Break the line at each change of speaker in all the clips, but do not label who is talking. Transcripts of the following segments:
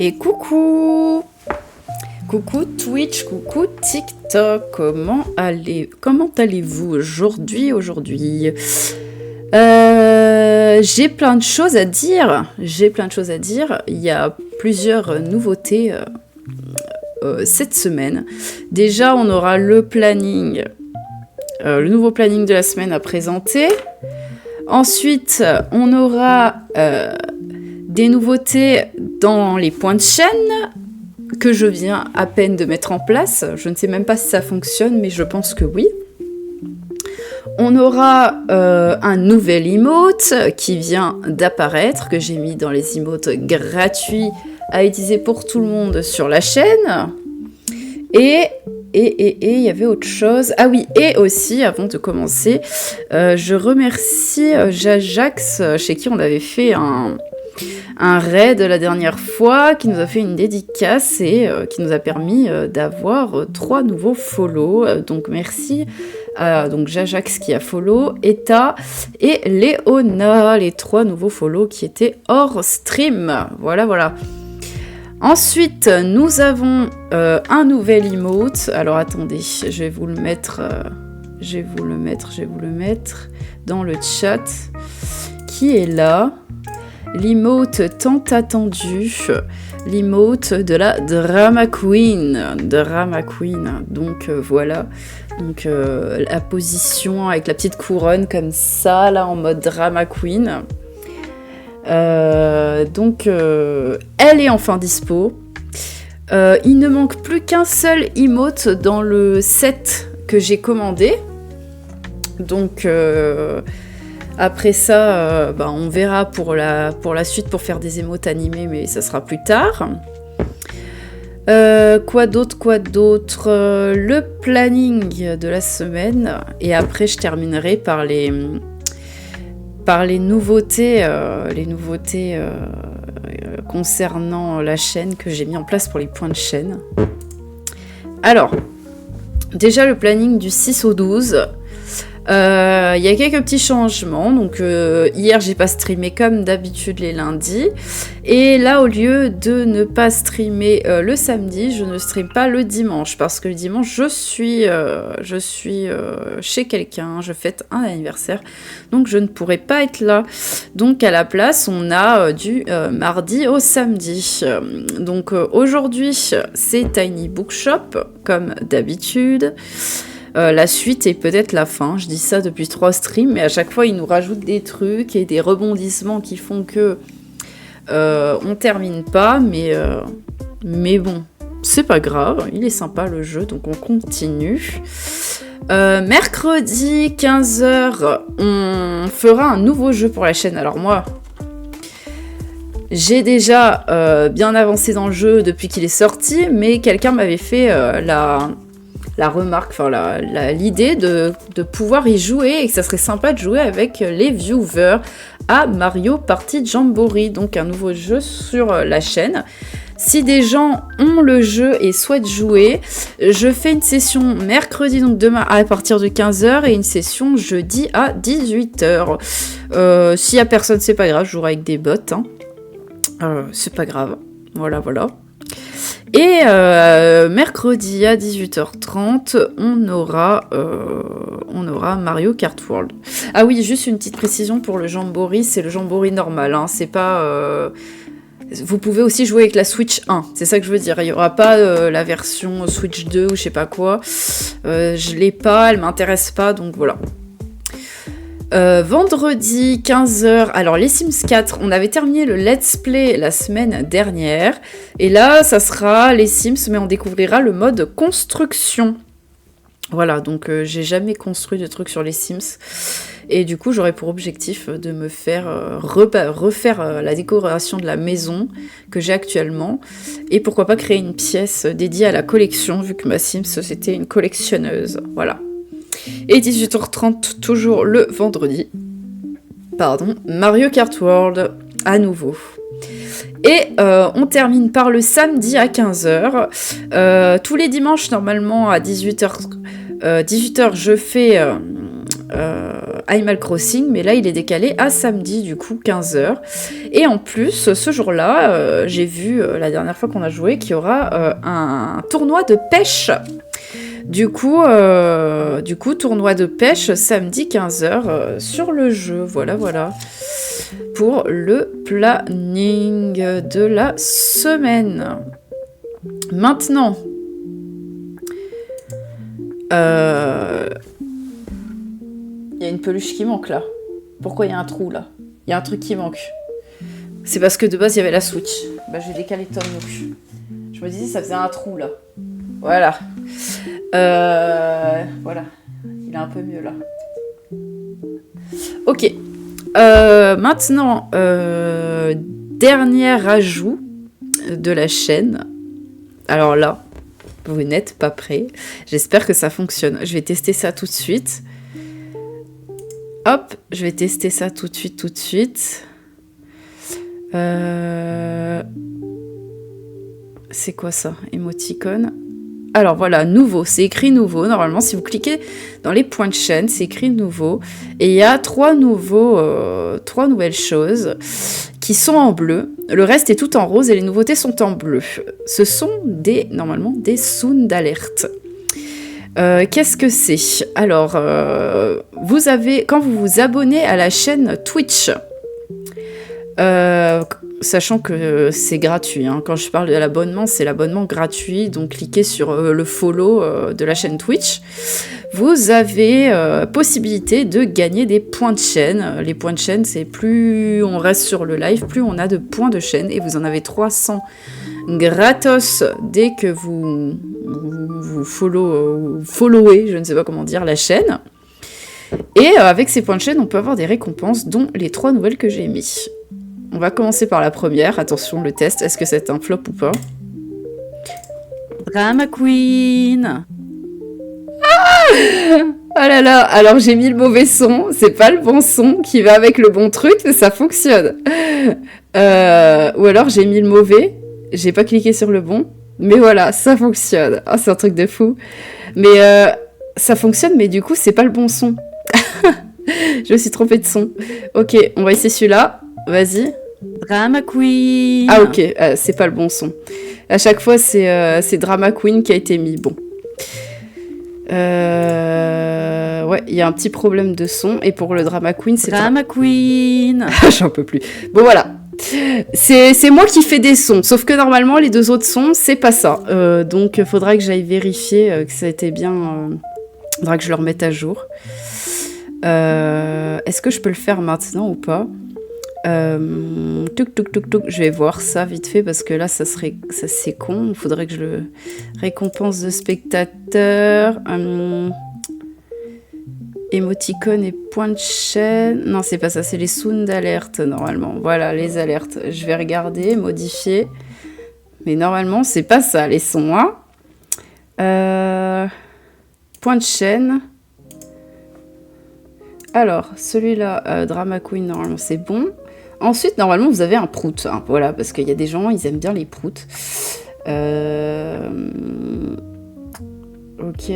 Et coucou! Coucou Twitch, coucou TikTok, comment allez-vous aujourd'hui? J'ai plein de choses à dire, il y a plusieurs nouveautés cette semaine. Déjà, on aura le planning, le nouveau planning de la semaine à présenter. Ensuite, on aura des nouveautés dans les points de chaîne que je viens à peine de mettre en place. Je ne sais même pas si ça fonctionne, mais je pense que oui. On aura un nouvel emote qui vient d'apparaître, que j'ai mis dans les emotes gratuits à utiliser pour tout le monde sur la chaîne. Et il y avait autre chose. Ah oui, et aussi, avant de commencer, je remercie Jajax, chez qui on avait fait un raid la dernière fois, qui nous a fait une dédicace et qui nous a permis d'avoir 3 nouveaux follow. Donc merci à Jajax qui a follow, Eta et Léona, les 3 nouveaux follow qui étaient hors stream. Voilà. Ensuite, nous avons un nouvel emote. Alors attendez, je vais vous le mettre dans le chat, qui est là. L'emote tant attendu, l'emote de la Drama Queen. Donc voilà, donc la position avec la petite couronne comme ça, là en mode Drama Queen. Donc elle est enfin dispo. Il ne manque plus qu'un seul emote dans le set que j'ai commandé. Donc après ça, on verra pour la suite pour faire des émotes animées, mais ça sera plus tard. Quoi d'autre le planning de la semaine, et après je terminerai par les nouveautés, concernant la chaîne que j'ai mis en place pour les points de chaîne. Alors, déjà le planning du 6 au 12. Il y a quelques petits changements. Donc hier j'ai pas streamé comme d'habitude les lundis, et là au lieu de ne pas streamer le samedi, je ne stream pas le dimanche, parce que le dimanche je suis chez quelqu'un, je fête un anniversaire, donc je ne pourrai pas être là. Donc à la place on a du mardi au samedi. Donc aujourd'hui c'est Tiny Bookshop comme d'habitude. La suite est peut-être la fin, je dis ça depuis 3 streams, mais à chaque fois ils nous rajoutent des trucs et des rebondissements qui font que on termine pas, mais bon, c'est pas grave, il est sympa le jeu, donc on continue. Mercredi 15h, on fera un nouveau jeu pour la chaîne. Alors moi, j'ai déjà bien avancé dans le jeu depuis qu'il est sorti, mais quelqu'un m'avait fait la remarque, enfin l'idée de pouvoir y jouer et que ça serait sympa de jouer avec les viewers à Mario Party Jamboree, donc un nouveau jeu sur la chaîne. Si des gens ont le jeu et souhaitent jouer, je fais une session mercredi, donc demain à partir de 15h, et une session jeudi à 18h. S'il y a personne, c'est pas grave, je jouerai avec des bots, hein. C'est pas grave, voilà. Et mercredi à 18h30, on aura Mario Kart World. Ah oui, juste une petite précision pour le Jamboree, c'est le Jamboree normal, hein, c'est pas... Vous pouvez aussi jouer avec la Switch 1, c'est ça que je veux dire. Il n'y aura pas la version Switch 2 ou je sais pas quoi. Je l'ai pas, elle m'intéresse pas, donc voilà. Vendredi 15h, alors les Sims 4, on avait terminé le let's play la semaine dernière. Et là, ça sera les Sims, mais on découvrira le mode construction. Voilà, donc j'ai jamais construit de trucs sur les Sims. Et du coup, j'aurais pour objectif de me faire refaire la décoration de la maison que j'ai actuellement. Et pourquoi pas créer une pièce dédiée à la collection, vu que ma Sims, c'était une collectionneuse. Voilà. Et 18h30, toujours le vendredi. Pardon, Mario Kart World, à nouveau. Et on termine par le samedi à 15h. Tous les dimanches, normalement, à 18h, je fais... Animal Crossing, mais là il est décalé à samedi, du coup 15h. Et en plus, ce jour-là, j'ai vu la dernière fois qu'on a joué qu'il y aura un tournoi de pêche. Du coup, tournoi de pêche samedi 15h sur le jeu. Voilà. Pour le planning de la semaine. Maintenant, il y a une peluche qui manque là. Pourquoi il y a un trou là? Il y a un truc qui manque. C'est parce que de base il y avait la Switch. Bah j'ai décalé Tom Nook. Je me disais ça faisait un trou là. Voilà. Voilà. Il est un peu mieux là. Ok. Maintenant, dernier ajout de la chaîne. Alors là, vous n'êtes pas prêts. J'espère que ça fonctionne. Je vais tester ça tout de suite. Hop, je vais tester ça tout de suite. C'est quoi ça? Émoticône. Alors voilà, nouveau, c'est écrit nouveau. Normalement, si vous cliquez dans les points de chaîne, c'est écrit nouveau. Et il y a trois nouvelles choses qui sont en bleu. Le reste est tout en rose et les nouveautés sont en bleu. Ce sont normalement des sounds d'alerte. Qu'est-ce que c'est? Alors, quand vous vous abonnez à la chaîne Twitch, sachant que c'est gratuit, hein. Quand je parle de l'abonnement, c'est l'abonnement gratuit, donc cliquez sur le follow de la chaîne Twitch. Vous avez possibilité de gagner des points de chaîne. Les points de chaîne, c'est plus on reste sur le live, plus on a de points de chaîne, et vous en avez 300 gratos dès que vous followez, je ne sais pas comment dire, la chaîne. Et avec ces points de chaîne, on peut avoir des récompenses, dont les 3 nouvelles que j'ai mis. On va commencer par la première. Attention, le test. Est-ce que c'est un flop ou pas? Drama Queen. Ah là là. Alors, j'ai mis le mauvais son. C'est pas le bon son qui va avec le bon truc, mais ça fonctionne. Ou alors, j'ai mis le mauvais. J'ai pas cliqué sur le bon. Mais voilà, ça fonctionne. Ah, c'est un truc de fou. Mais ça fonctionne, mais du coup, c'est pas le bon son. Je me suis trompée de son. Ok, on va essayer celui-là. Vas-y. Drama Queen. Ah ok, c'est pas le bon son. À chaque fois, c'est Drama Queen qui a été mis. Bon. Ouais, il y a un petit problème de son. Et pour le Drama Queen, c'est Drama Queen. J'en peux plus. Bon, voilà. C'est moi qui fais des sons. Sauf que normalement, les 2 autres sons, c'est pas ça. Donc, il faudra que j'aille vérifier que ça a été bien... faudra que je le remette à jour. Est-ce que je peux le faire maintenant ou pas? Je vais voir ça vite fait parce que là ça c'est con. Il faudrait que je le récompense de spectateurs. Émoticône et point de chaîne. Non, c'est pas ça, c'est les sounds d'alerte normalement. Voilà, les alertes. Je vais regarder, modifier. Mais normalement, c'est pas ça, les sons. Hein. Point de chaîne. Alors, celui-là, Drama Queen, normalement, c'est bon. Ensuite, normalement, vous avez un prout. Hein, voilà, parce qu'il y a des gens, ils aiment bien les prouts. Ok.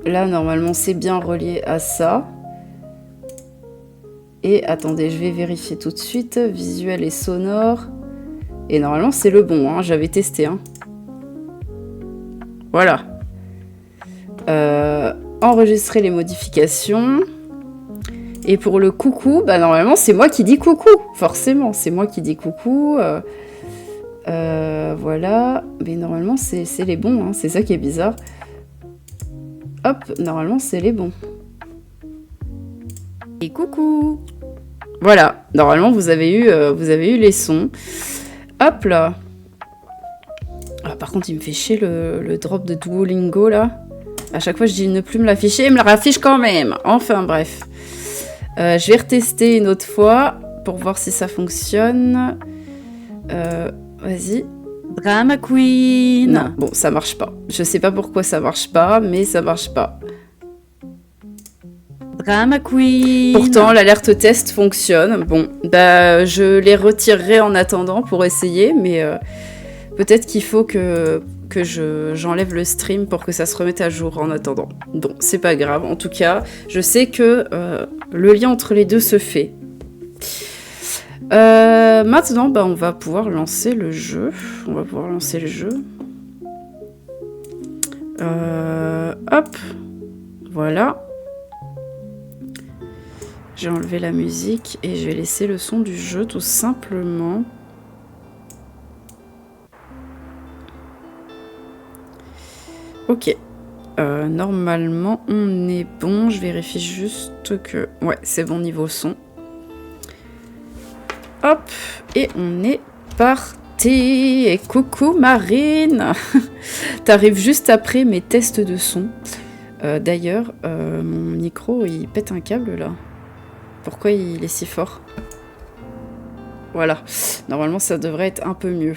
Là, normalement, c'est bien relié à ça. Et attendez, je vais vérifier tout de suite. Visuel et sonore. Et normalement, c'est le bon. Hein, j'avais testé. Hein. Voilà. Enregistrer les modifications. Et pour le coucou, bah, normalement, c'est moi qui dis coucou. Forcément, c'est moi qui dis coucou. Voilà. Mais normalement, c'est les bons. Hein, c'est ça qui est bizarre. Hop, normalement, c'est les bons. Et coucou. Voilà, normalement, vous avez eu les sons. Hop là. Ah, par contre, il me fait chier le drop de Duolingo, là. À chaque fois, je dis ne plus me l'afficher, il me la raffiche quand même. Enfin, bref. Je vais retester une autre fois pour voir si ça fonctionne. Vas-y. Drama Queen. Non, bon, ça marche pas. Je sais pas pourquoi ça marche pas, mais ça marche pas. Drama Queen. Pourtant, l'alerte test fonctionne. Bon, bah, je les retirerai en attendant pour essayer, mais peut-être qu'il faut que j'enlève le stream pour que ça se remette à jour en attendant. Bon, c'est pas grave. En tout cas, je sais que le lien entre les deux se fait. Maintenant, bah, on va pouvoir lancer le jeu. Hop. Voilà. J'ai enlevé la musique et je vais laisser le son du jeu tout simplement. Ok. Normalement, on est bon. Je vérifie juste que... Ouais, c'est bon niveau son. Hop. Et on est parti. Et coucou Marine. T'arrives juste après mes tests de son. D'ailleurs, mon micro, il pète un câble là. Pourquoi il est si fort? Voilà. Normalement, ça devrait être un peu mieux.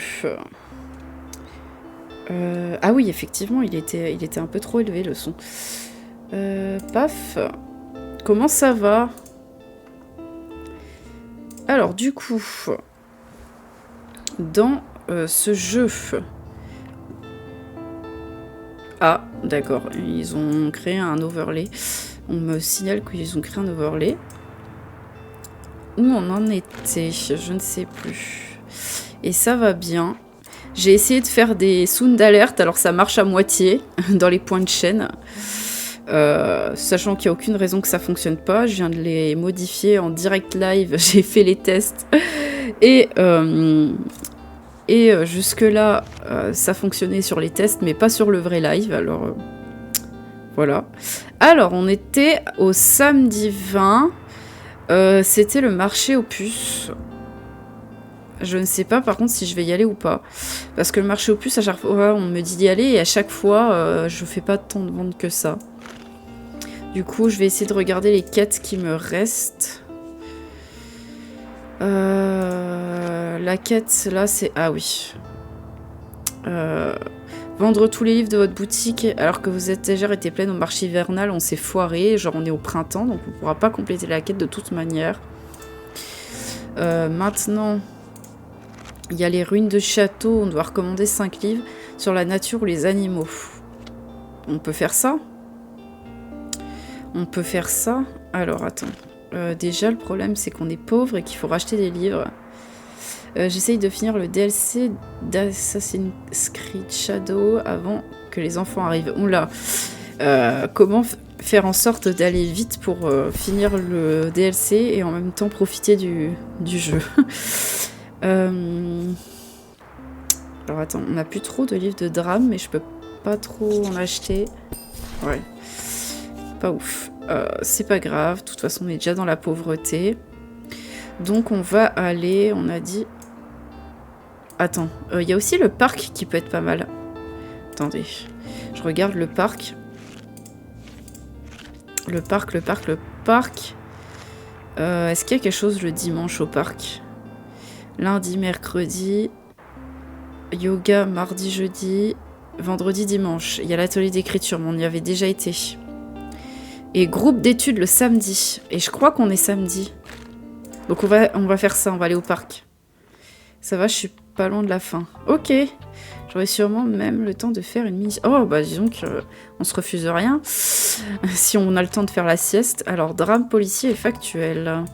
Ah oui, effectivement, il était un peu trop élevé, le son. Paf. Comment ça va? Alors, du coup, dans ce jeu... Ah, d'accord. Ils ont créé un overlay. On me signale qu'ils ont créé un overlay. Où on en était, je ne sais plus. Et ça va bien. J'ai essayé de faire des sounds d'alerte, alors ça marche à moitié dans les points de chaîne. Sachant qu'il n'y a aucune raison que ça fonctionne pas. Je viens de les modifier en direct live. J'ai fait les tests. Et jusque-là, ça fonctionnait sur les tests, mais pas sur le vrai live. Alors, voilà. Alors, on était au samedi 20. C'était le marché aux puces. Je ne sais pas par contre si je vais y aller ou pas. Parce que le marché aux puces, à chaque fois, on me dit d'y aller et à chaque fois, je fais pas tant de ventes que ça. Du coup, je vais essayer de regarder les quêtes qui me restent. La quête, là, c'est... Ah oui. Vendre tous les livres de votre boutique alors que vos étagères étaient pleines au marché hivernal, on s'est foiré. Genre, on est au printemps, donc on pourra pas compléter la quête de toute manière. Maintenant... Il y a les ruines de château, on doit recommander 5 livres sur la nature ou les animaux. On peut faire ça? On peut faire ça? Alors, attends. Déjà, le problème, c'est qu'on est pauvre et qu'il faut racheter des livres. J'essaye de finir le DLC d'Assassin's Creed Shadow avant que les enfants arrivent. Oula. Comment faire en sorte d'aller vite pour finir le DLC et en même temps profiter du jeu? Alors attends, on n'a plus trop de livres de drame, mais je peux pas trop en acheter. Ouais, pas ouf. C'est pas grave, de toute façon on est déjà dans la pauvreté. Donc on va aller, on a dit... Attends, il y a aussi le parc qui peut être pas mal. Attendez, Je regarde le parc. Le parc. Est-ce qu'il y a quelque chose le dimanche au parc? Lundi, mercredi, yoga, mardi, jeudi, vendredi, dimanche. Il y a l'atelier d'écriture, mais on y avait déjà été. Et groupe d'études le samedi. Et je crois qu'on est samedi. Donc on va faire ça, on va aller au parc. Ça va, je suis pas loin de la fin. Ok. J'aurai sûrement même le temps de faire une mini... Oh, bah disons qu'on se refuse rien. Si on a le temps de faire la sieste. Alors, drame policier et factuel.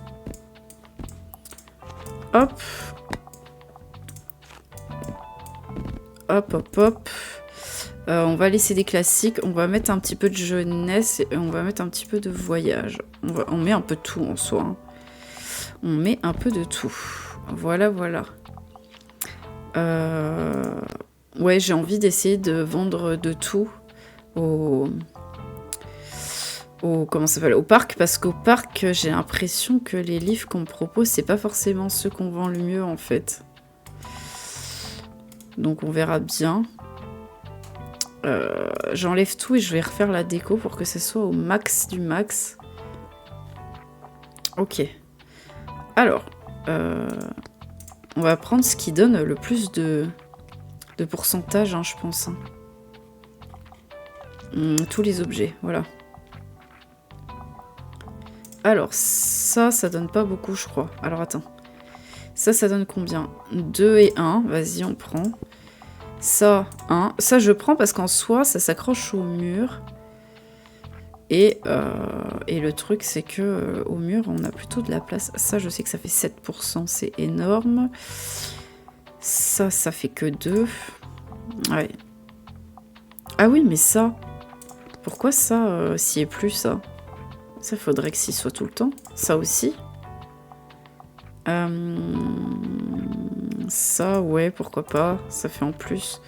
Hop. Hop. On va laisser des classiques. On va mettre un petit peu de jeunesse et on va mettre un petit peu de voyage. On met un peu de tout en soi. Hein. On met un peu de tout. Voilà. Ouais, j'ai envie d'essayer de vendre de tout au parc, parce qu'au parc, j'ai l'impression que les livres qu'on me propose, c'est pas forcément ceux qu'on vend le mieux, en fait. Donc, on verra bien. J'enlève tout et je vais refaire la déco pour que ce soit au max du max. Ok. Alors, on va prendre ce qui donne le plus de pourcentage, hein, je pense. Tous les objets, voilà. Alors, ça donne pas beaucoup, je crois. Alors, attends. Ça donne combien? 2 et 1. Vas-y, on prend. Ça, 1. Ça, je prends parce qu'en soi, ça s'accroche au mur. Et le truc, c'est que au mur, on a plutôt de la place. Ça, je sais que ça fait 7%, c'est énorme. Ça fait que 2. Ouais. Ah oui, mais ça... Pourquoi ça, s'y est plus, ça? Ça, faudrait que s'y soit tout le temps. Ça aussi. Ça, ouais, pourquoi pas. Ça fait en plus.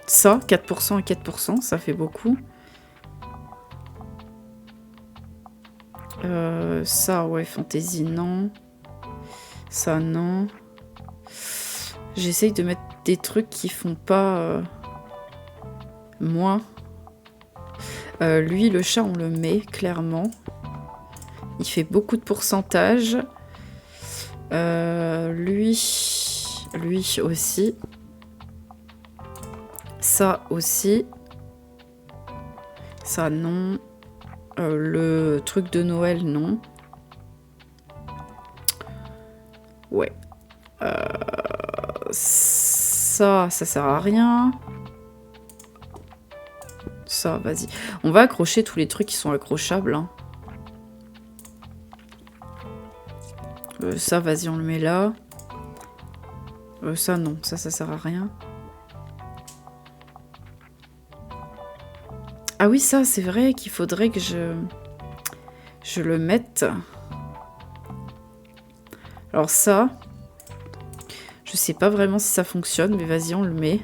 Ça, 4% et 4%, ça fait beaucoup. Ça, ouais, fantaisie, non. Ça, non. J'essaye de mettre des trucs qui font pas moins. Lui, le chat, on le met, clairement. Il fait beaucoup de pourcentage. Lui aussi. Ça aussi. Ça, non. Le truc de Noël, non. Ouais. Ça sert à rien. Ça, vas-y. On va accrocher tous les trucs qui sont accrochables. Hein. Ça, vas-y, on le met là. Ça, non. Ça sert à rien. Ah oui, ça, c'est vrai qu'il faudrait que je le mette. Alors ça, je sais pas vraiment si ça fonctionne, mais vas-y, on le met.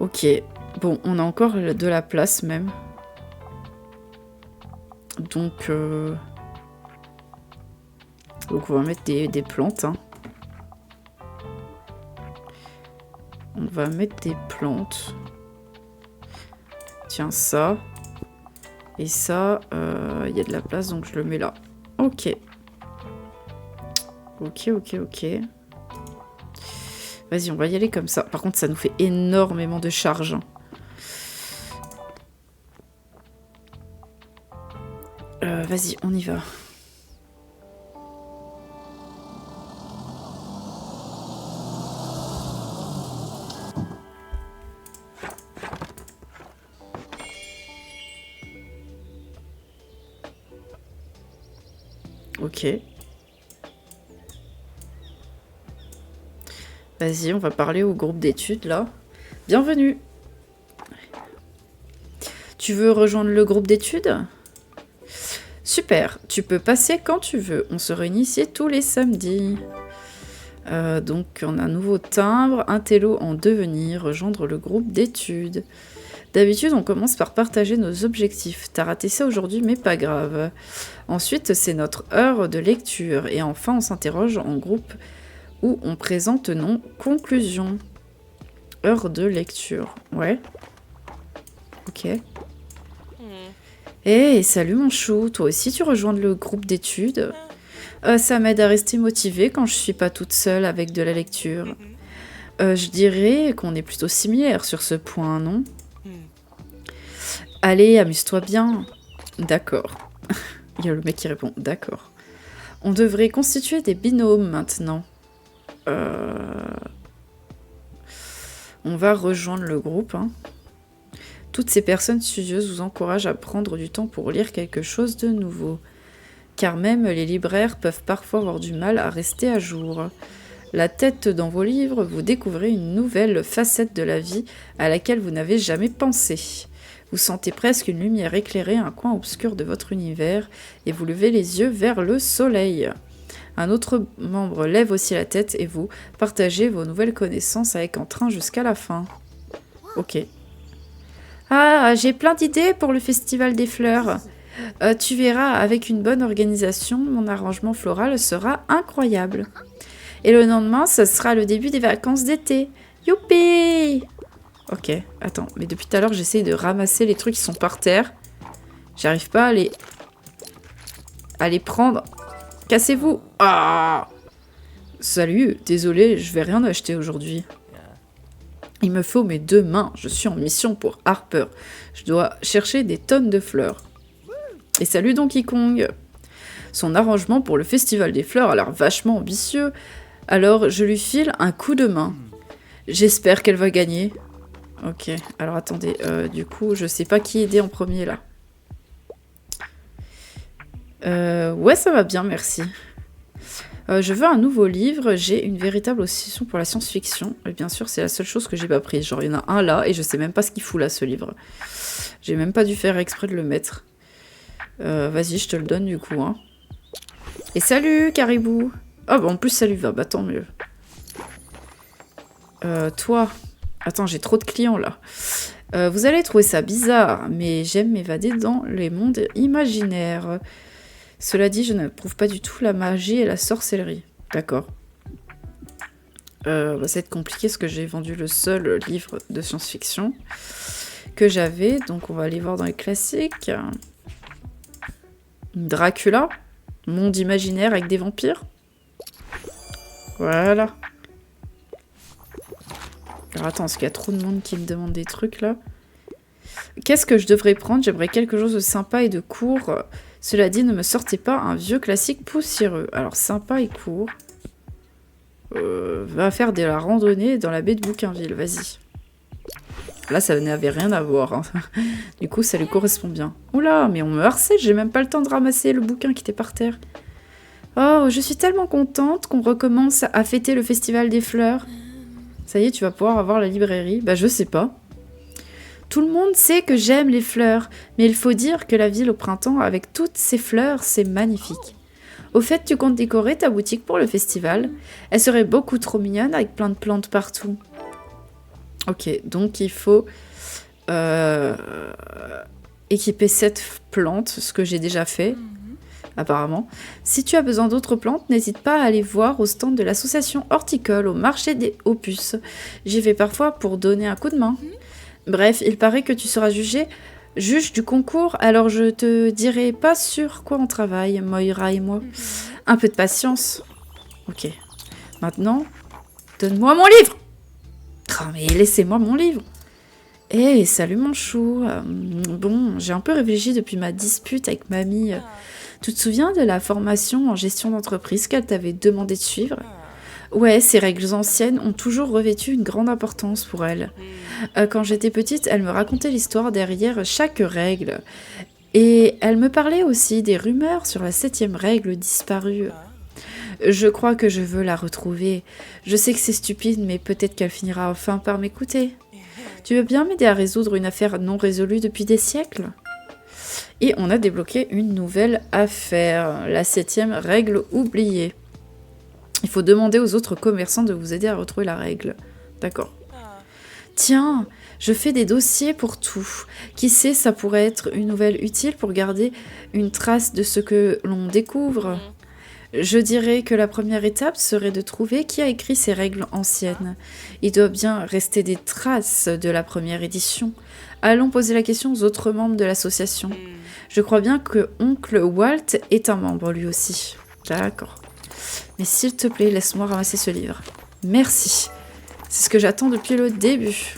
Ok. Bon, on a encore de la place, même. Donc on va mettre des plantes. Hein. On va mettre des plantes. Tiens, ça. Et ça, il y a de la place, donc je le mets là. Ok. Ok. Vas-y, on va y aller comme ça. Par contre, ça nous fait énormément de charge. Hein. Vas-y, on y va. Ok. Vas-y, on va parler au groupe d'études, là. Bienvenue. Tu veux rejoindre le groupe d'études ? Super, tu peux passer quand tu veux. On se réunit ici tous les samedis. Donc, on a un nouveau timbre, un télo en devenir, rejoindre le groupe d'études. D'habitude, on commence par partager nos objectifs. T'as raté ça aujourd'hui, mais pas grave. Ensuite, c'est notre heure de lecture. Et enfin, on s'interroge en groupe où on présente nos conclusions. Heure de lecture. Ouais. Ok. Hey, salut mon chou. Toi aussi, tu rejoins le groupe d'études? Ça m'aide à rester motivée quand je suis pas toute seule avec de la lecture. Je dirais qu'on est plutôt similaires sur ce point, non? Allez, amuse-toi bien. D'accord. Il y a le mec qui répond, d'accord. On devrait constituer des binômes maintenant. On va rejoindre le groupe. Hein. Toutes ces personnes studieuses vous encouragent à prendre du temps pour lire quelque chose de nouveau. Car même les libraires peuvent parfois avoir du mal à rester à jour. La tête dans vos livres, vous découvrez une nouvelle facette de la vie à laquelle vous n'avez jamais pensé. Vous sentez presque une lumière éclairer un coin obscur de votre univers et vous levez les yeux vers le soleil. Un autre membre lève aussi la tête et vous partagez vos nouvelles connaissances avec entrain jusqu'à la fin. Ok. Ah, j'ai plein d'idées pour le Festival des Fleurs. Tu verras, avec une bonne organisation, mon arrangement floral sera incroyable. Et le lendemain, ce sera le début des vacances d'été. Youpi! Ok, attends, mais depuis tout à l'heure, j'essaye de ramasser les trucs qui sont par terre. J'arrive pas à les prendre. Cassez-vous! Ah! Salut, désolé, je vais rien acheter aujourd'hui. Il me faut mes 2 mains, je suis en mission pour Harper. Je dois chercher des tonnes de fleurs. Et salut Donkey Kong! Son arrangement pour le Festival des Fleurs a l'air vachement ambitieux. Alors, je lui file un coup de main. J'espère qu'elle va gagner. Ok, alors attendez, du coup, je sais pas qui aider en premier, là. Ouais, ça va bien, merci. Je veux un nouveau livre, j'ai une véritable obsession pour la science-fiction. Et bien sûr, c'est la seule chose que j'ai pas prise. Genre, il y en a un là, et je sais même pas ce qu'il fout là, ce livre. J'ai même pas dû faire exprès de le mettre. Vas-y, je te le donne, du coup, hein. Et salut, Caribou! Ah, bah en plus, ça lui va, bah tant mieux. Toi... Attends, j'ai trop de clients, là. Vous allez trouver ça bizarre, mais j'aime m'évader dans les mondes imaginaires. Cela dit, je n'approuve pas du tout la magie et la sorcellerie. D'accord. Ça va être compliqué, parce que j'ai vendu le seul livre de science-fiction que j'avais. Donc, on va aller voir dans les classiques. Dracula. Monde imaginaire avec des vampires. Voilà. Alors attends, parce qu'il y a trop de monde qui me demande des trucs là. Qu'est-ce que je devrais prendre? J'aimerais quelque chose de sympa et de court. Cela dit, ne me sortez pas un vieux classique poussiéreux. Alors sympa et court. Va faire de la randonnée dans la baie de Bouquinville, vas-y. Là, ça n'avait rien à voir. Hein. Du coup, ça lui correspond bien. Oula, mais on me harcèle, j'ai même pas le temps de ramasser le bouquin qui était par terre. Oh, je suis tellement contente qu'on recommence à fêter le Festival des Fleurs. Ça y est, tu vas pouvoir avoir la librairie. Bah, je sais pas. Tout le monde sait que j'aime les fleurs, mais il faut dire que la ville au printemps, avec toutes ces fleurs, c'est magnifique. Au fait, tu comptes décorer ta boutique pour le festival? Elle serait beaucoup trop mignonne avec plein de plantes partout. Ok, donc il faut équiper 7 plantes, ce que j'ai déjà fait. Apparemment. Si tu as besoin d'autres plantes, n'hésite pas à aller voir au stand de l'association horticole au marché des Opus. J'y vais parfois pour donner un coup de main. Bref, il paraît que tu seras juge du concours, alors je te dirai pas sur quoi on travaille, Moira et moi. Un peu de patience. Ok. Maintenant, donne-moi mon livre! Oh, mais laissez-moi mon livre! Eh, salut mon chou. Bon, j'ai un peu réfléchi depuis ma dispute avec mamie. Tu te souviens de la formation en gestion d'entreprise qu'elle t'avait demandé de suivre? Ouais, ces règles anciennes ont toujours revêtu une grande importance pour elle. Quand j'étais petite, elle me racontait l'histoire derrière chaque règle. Et elle me parlait aussi des rumeurs sur la 7e règle disparue. Je crois que je veux la retrouver. Je sais que c'est stupide, mais peut-être qu'elle finira enfin par m'écouter. Tu veux bien m'aider à résoudre une affaire non résolue depuis des siècles? Et on a débloqué une nouvelle affaire, la 7e règle oubliée. Il faut demander aux autres commerçants de vous aider à retrouver la règle. D'accord. Tiens, je fais des dossiers pour tout. Qui sait, ça pourrait être une nouvelle utile pour garder une trace de ce que l'on découvre. Je dirais que la première étape serait de trouver qui a écrit ces règles anciennes. Il doit bien rester des traces de la première édition. Allons poser la question aux autres membres de l'association. Je crois bien que Oncle Walt est un membre lui aussi. D'accord. Mais s'il te plaît, laisse-moi ramasser ce livre. Merci. C'est ce que j'attends depuis le début.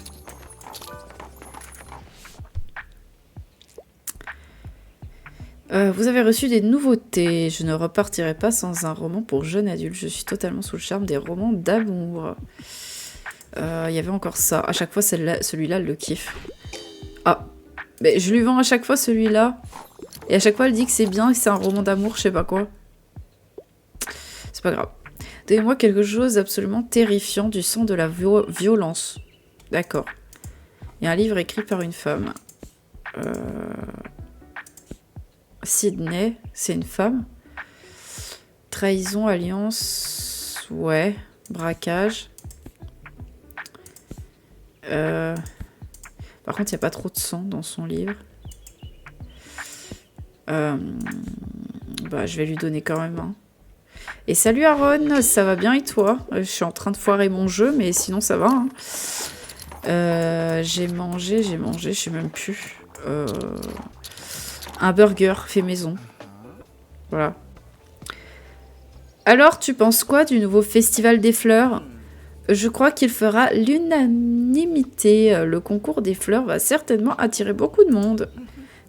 Vous avez reçu des nouveautés. Je ne repartirai pas sans un roman pour jeunes adultes. Je suis totalement sous le charme des romans d'amour. Il y avait encore ça. À chaque fois, celui-là, le kiffe. Ah, mais je lui vends à chaque fois celui-là. Et à chaque fois, elle dit que c'est bien, que c'est un roman d'amour, je sais pas quoi. C'est pas grave. Donnez-moi quelque chose d'absolument terrifiant, du sang de la violence. D'accord. Il y a un livre écrit par une femme. Sydney, c'est une femme. Trahison, alliance, ouais. Braquage. Par contre, il n'y a pas trop de sang dans son livre. Bah, je vais lui donner quand même un. Et salut Aaron, ça va bien et toi? Je suis en train de foirer mon jeu, mais sinon ça va. Hein. J'ai mangé, je sais même plus. Un burger fait maison. Voilà. Alors, tu penses quoi du nouveau festival des fleurs? Je crois qu'il fera l'unanimité. Le concours des fleurs va certainement attirer beaucoup de monde.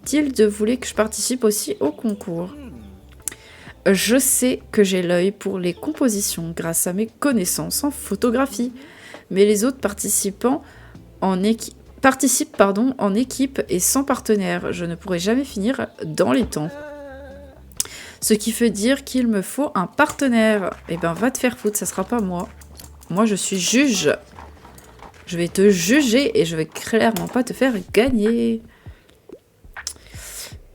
Tilde voulait que je participe aussi au concours. Je sais que j'ai l'œil pour les compositions grâce à mes connaissances en photographie. Mais les autres participants participent en équipe et sans partenaire. Je ne pourrai jamais finir dans les temps. Ce qui veut dire qu'il me faut un partenaire. Eh ben, va te faire foutre, ça sera pas moi. Moi, je suis juge. Je vais te juger et je vais clairement pas te faire gagner.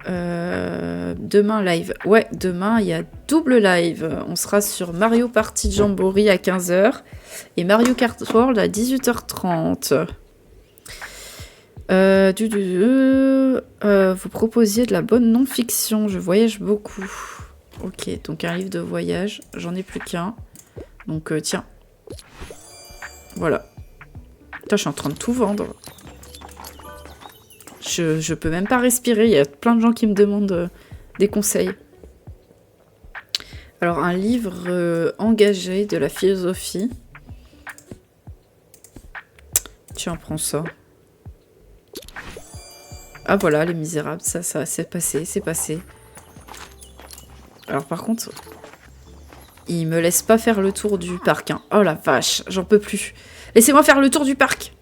Demain live. Ouais, demain il y a double live. On sera sur Mario Party Jamboree à 15h et Mario Kart World à 18h30. Vous proposiez de la bonne non-fiction. Je voyage beaucoup. Ok, donc un livre de voyage. J'en ai plus qu'un. Donc tiens. Voilà. Putain, je suis en train de tout vendre. Je peux même pas respirer. Il y a plein de gens qui me demandent des conseils. Alors, un livre engagé de la philosophie. Tiens, prends ça. Ah voilà, Les Misérables, ça, c'est passé, c'est passé. Alors par contre, il me laisse pas faire le tour du parc. Hein. Oh la vache, j'en peux plus. Laissez-moi faire le tour du parc.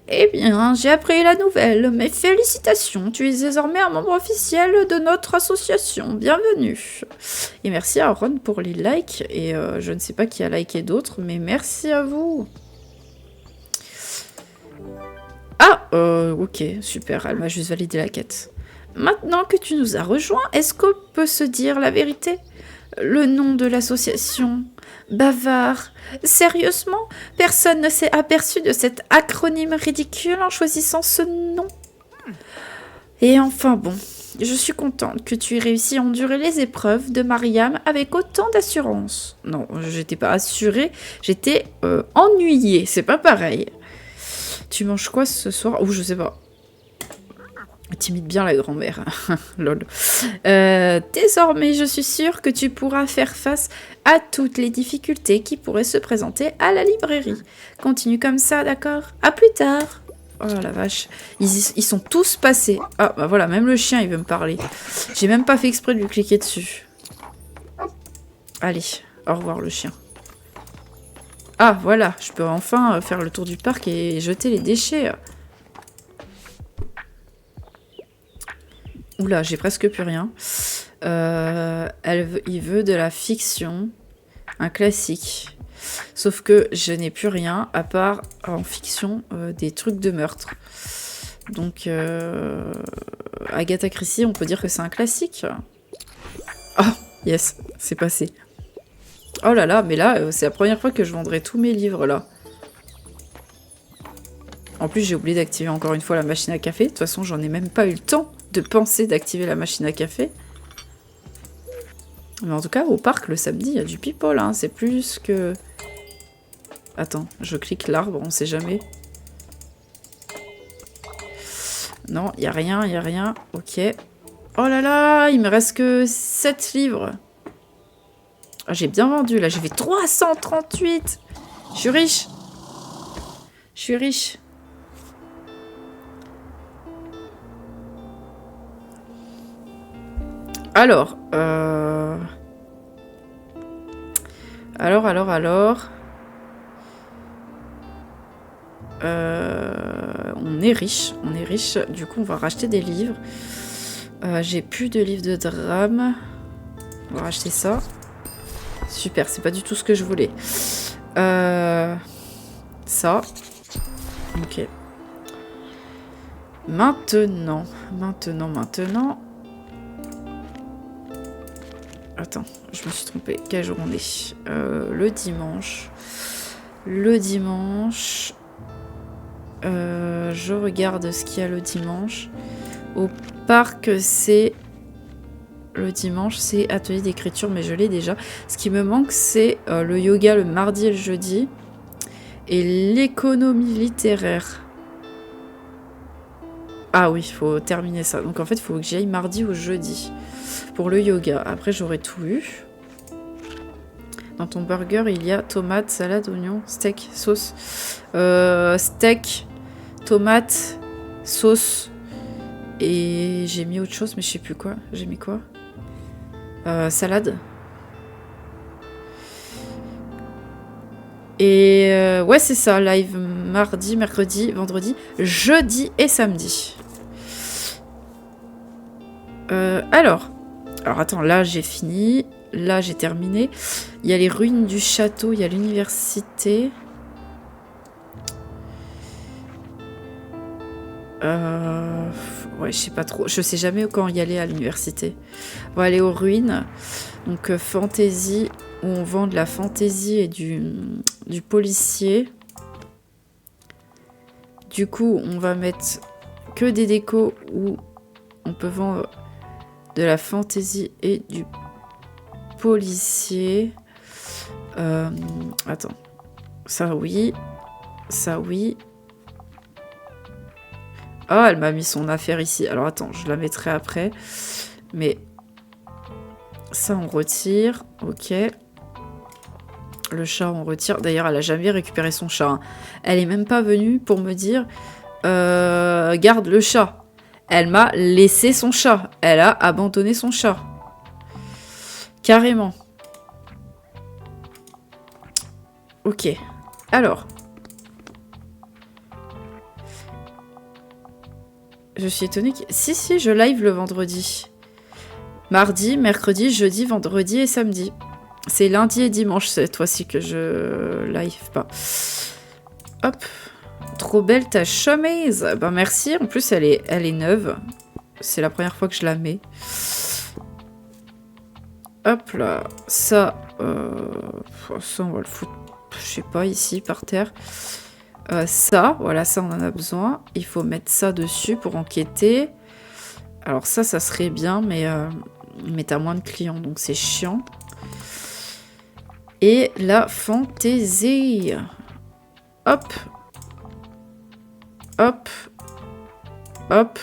Eh bien, j'ai appris la nouvelle. Mes félicitations, tu es désormais un membre officiel de notre association. Bienvenue. Et merci à Aaron pour les likes. Et je ne sais pas qui a liké d'autres, mais merci à vous. Ah, ok, super, elle m'a juste validé la quête. Maintenant que tu nous as rejoints, est-ce qu'on peut se dire la vérité? Le nom de l'association, Bavard. Sérieusement, personne ne s'est aperçu de cet acronyme ridicule en choisissant ce nom. Et enfin bon, je suis contente que tu aies réussi à endurer les épreuves de Mariam avec autant d'assurance. Non, j'étais pas assurée, j'étais ennuyée, c'est pas pareil. Tu manges quoi ce soir? Ou je sais pas. T'imites bien la grand-mère. Lol. Désormais, je suis sûre que tu pourras faire face à toutes les difficultés qui pourraient se présenter à la librairie. Continue comme ça, d'accord? À plus tard. Oh la vache. Ils sont tous passés. Ah, bah voilà, même le chien, il veut me parler. J'ai même pas fait exprès de lui cliquer dessus. Allez, au revoir le chien. Ah, voilà, je peux enfin faire le tour du parc et jeter les déchets. Oula, j'ai presque plus rien. Il veut de la fiction, un classique. Sauf que je n'ai plus rien, à part en fiction, des trucs de meurtre. Donc, Agatha Christie, on peut dire que c'est un classique. Ah, yes, c'est passé. Oh là là, mais là, c'est la première fois que je vendrai tous mes livres, là. En plus, j'ai oublié d'activer encore une fois la machine à café. De toute façon, j'en ai même pas eu le temps de penser d'activer la machine à café. Mais en tout cas, au parc, le samedi, il y a du people, hein. C'est plus que... Attends, je clique l'arbre, on sait jamais. Non, il n'y a rien, il n'y a rien. Ok. Oh là là, il me reste que 7 livres. Ah, j'ai bien vendu, là. J'ai fait 338. Je suis riche. Je suis riche. Alors, Alors... on est riche, du coup on va racheter des livres. J'ai plus de livres de drame. On va racheter ça. Super, c'est pas du tout ce que je voulais. Ça. Ok. Maintenant. Attends, je me suis trompée. Quel jour on est? Le dimanche. Je regarde ce qu'il y a le dimanche. Au parc, c'est... Le dimanche, c'est atelier d'écriture, mais je l'ai déjà. Ce qui me manque, c'est le yoga le mardi et le jeudi. Et l'économie littéraire. Ah oui, il faut terminer ça. Donc en fait, il faut que j'aille mardi ou jeudi. Pour le yoga. Après, j'aurai tout eu. Dans ton burger, il y a tomate, salade, oignon, steak, sauce. Steak, tomate, sauce. Et j'ai mis autre chose, mais je sais plus quoi. J'ai mis quoi? Salade. Et ouais, c'est ça. Live mardi, mercredi, vendredi, jeudi et samedi. Alors attends, là j'ai fini. Là j'ai terminé. Il y a les ruines du château, il y a l'université. Ouais, je sais pas trop. Je sais jamais quand y aller à l'université. On va aller aux ruines. Donc fantasy, où on vend de la fantasy et du policier. Du coup, on va mettre que des décos où on peut vendre de la fantasy et du policier. Attends. Ça oui. Ça oui. Ah, elle m'a mis son affaire ici. Alors attends, je la mettrai après. Mais ça, on retire. Ok. Le chat, on retire. D'ailleurs, elle a jamais récupéré son chat. Hein. Elle est même pas venue pour me dire garde le chat. Elle m'a laissé son chat. Elle a abandonné son chat. Carrément. Ok. Alors. Je suis étonnée que... Si, je live le vendredi. Mardi, mercredi, jeudi, vendredi et samedi. C'est lundi et dimanche cette fois-ci que je live pas. Hop. Trop belle ta chemise. Ben merci. En plus, elle est neuve. C'est la première fois que je la mets. Hop là. Ça, ça, on va le foutre, je sais pas, ici, par terre. Ça, voilà, ça, on en a besoin. Il faut mettre ça dessus pour enquêter. Alors ça serait bien, mais t'as moins de clients, donc c'est chiant. Et la fantaisie. Hop. Hop. Hop.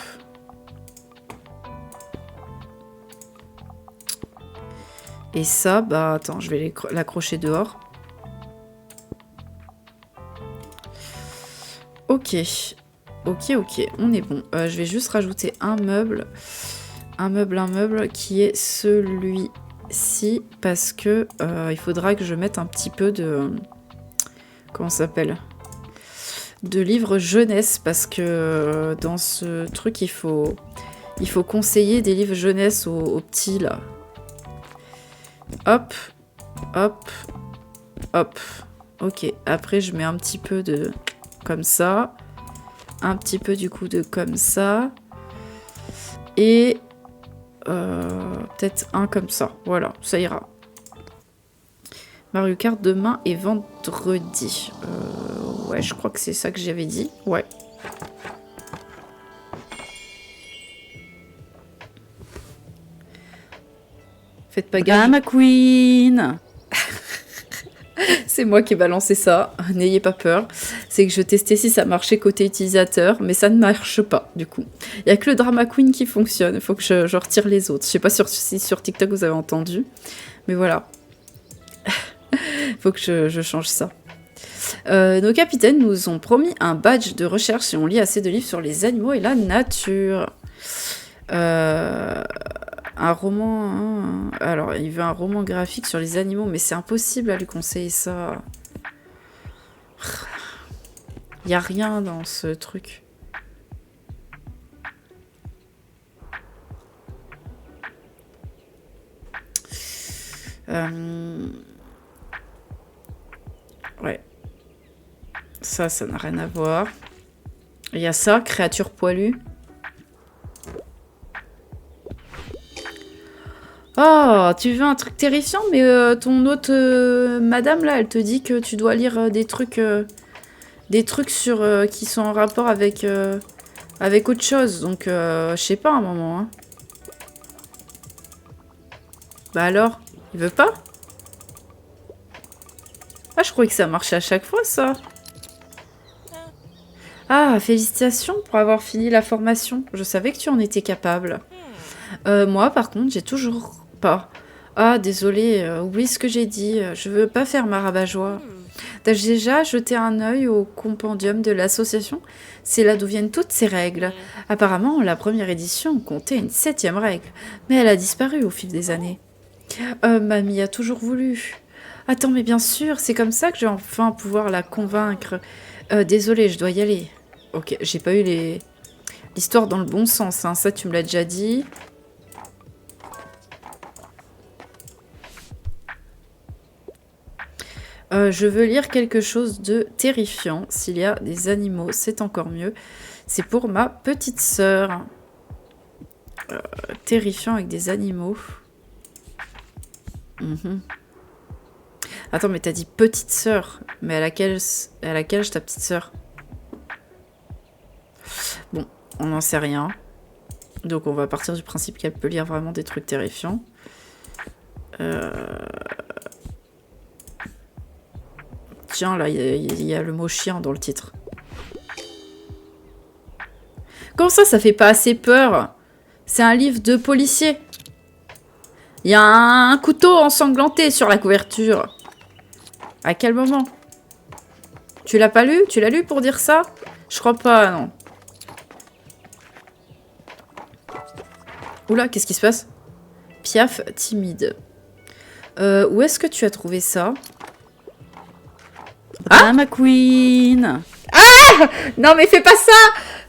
Et ça, bah attends, je vais l'accrocher dehors. Ok. Ok, on est bon. Je vais juste rajouter un meuble. Un meuble qui est celui-ci. Parce que il faudra que je mette un petit peu de... Comment ça s'appelle? De livres jeunesse. Parce que dans ce truc, il faut conseiller des livres jeunesse aux petits, là. Hop. Hop. Hop. Ok. Après, je mets un petit peu de... Comme ça. Un petit peu du coup de comme ça. Et peut-être un comme ça. Voilà, ça ira. Mario Kart demain et vendredi. Ouais, je crois que c'est ça que j'avais dit. Ouais. Faites pas gaffe. Ma queen. C'est moi qui ai balancé ça, n'ayez pas peur. C'est que je testais si ça marchait côté utilisateur, mais ça ne marche pas, du coup. Il n'y a que le Drama Queen qui fonctionne, il faut que je retire les autres. Je sais pas si sur TikTok vous avez entendu, mais voilà. Il faut que je change ça. Nos capitaines nous ont promis un badge de recherche et on lit assez de livres sur les animaux et la nature. Un roman... Hein. Alors, il veut un roman graphique sur les animaux, mais c'est impossible à lui conseiller ça. Il n'y a rien dans ce truc. Ouais. Ça n'a rien à voir. Il y a ça, créature poilue. Oh, tu veux un truc terrifiant, mais ton autre madame, là, elle te dit que tu dois lire des trucs sur, qui sont en rapport avec autre chose. Donc, je sais pas, un moment. Hein. Bah alors, il veut pas? Ah, je croyais que ça marchait à chaque fois, ça. Ah, félicitations pour avoir fini la formation. Je savais que tu en étais capable. Moi, par contre, j'ai toujours pas. Ah, désolé, oublie ce que j'ai dit. Je veux pas faire ma rabat-joie. T'as déjà jeté un œil au compendium de l'association? C'est là d'où viennent toutes ces règles. Apparemment, la première édition comptait une 7e règle, mais elle a disparu au fil des années. Mamie a toujours voulu. Attends, mais bien sûr, c'est comme ça que je vais enfin pouvoir la convaincre. Désolée, je dois y aller. Ok, j'ai pas eu l'histoire dans le bon sens, hein. Ça tu me l'as déjà dit. Je veux lire quelque chose de terrifiant. S'il y a des animaux, c'est encore mieux. C'est pour ma petite sœur. Terrifiant avec des animaux. Attends, mais t'as dit petite sœur. Mais à laquelle ta petite sœur? Bon, on n'en sait rien. Donc on va partir du principe qu'elle peut lire vraiment des trucs terrifiants. Tiens, là, il y a le mot chien dans le titre. Comment ça fait pas assez peur? C'est un livre de policier. Il y a un couteau ensanglanté sur la couverture. À quel moment? Tu l'as pas lu? Tu l'as lu pour dire ça? Je crois pas, non. Oula, qu'est-ce qui se passe? Piaf, timide. Où est-ce que tu as trouvé ça? Ah, ma queen! Ah! Non, mais fais pas ça!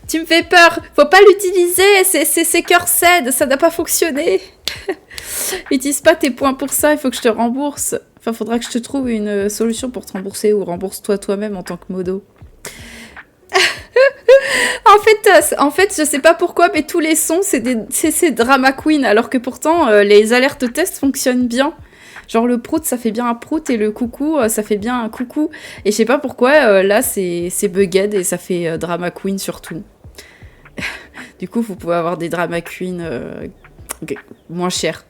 Tu me fais peur! Faut pas l'utiliser! C'est cursed! Ça n'a pas fonctionné! Utilise pas tes points pour ça, il faut que je te rembourse. Enfin, faudra que je te trouve une solution pour te rembourser ou rembourse-toi toi-même en tant que modo. En fait, je sais pas pourquoi, mais tous les sons, c'est Drama Queen, alors que pourtant, les alertes test fonctionnent bien. Genre le prout, ça fait bien un prout, et le coucou, ça fait bien un coucou. Et je sais pas pourquoi, là, c'est bugged, et ça fait Drama Queen surtout. Du coup, vous pouvez avoir des Drama Queen moins chers.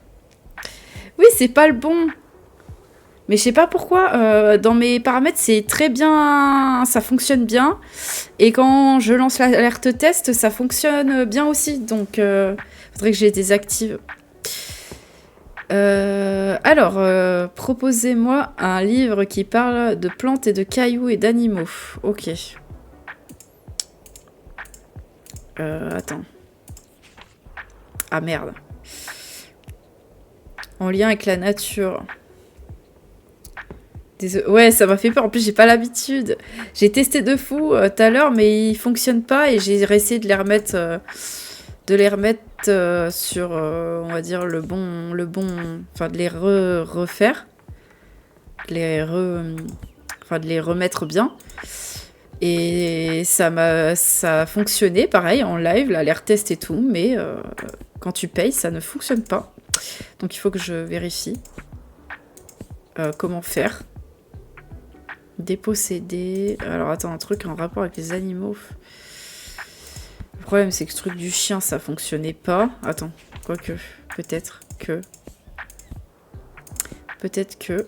Oui, c'est pas le bon. Mais je sais pas pourquoi, dans mes paramètres, c'est très bien, ça fonctionne bien. Et quand je lance l'alerte test, ça fonctionne bien aussi. Donc, faudrait que je les désactive. Alors, proposez-moi un livre qui parle de plantes et de cailloux et d'animaux. Ok. Attends. Ah merde. En lien avec la nature. Ouais, ça m'a fait peur. En plus, j'ai pas l'habitude. J'ai testé de fou tout à l'heure, mais ils fonctionnent pas et j'ai essayé de les remettre, sur, on va dire, le bon, enfin, de les refaire, de les remettre bien. Et ça a fonctionné, pareil, en live, l'alert test et tout, mais quand tu payes, ça ne fonctionne pas. Donc, il faut que je vérifie comment faire. Déposséder. Alors attends, un truc en rapport avec les animaux. Le problème c'est que ce truc du chien ça fonctionnait pas. Attends, quoique, peut-être que. Peut-être que...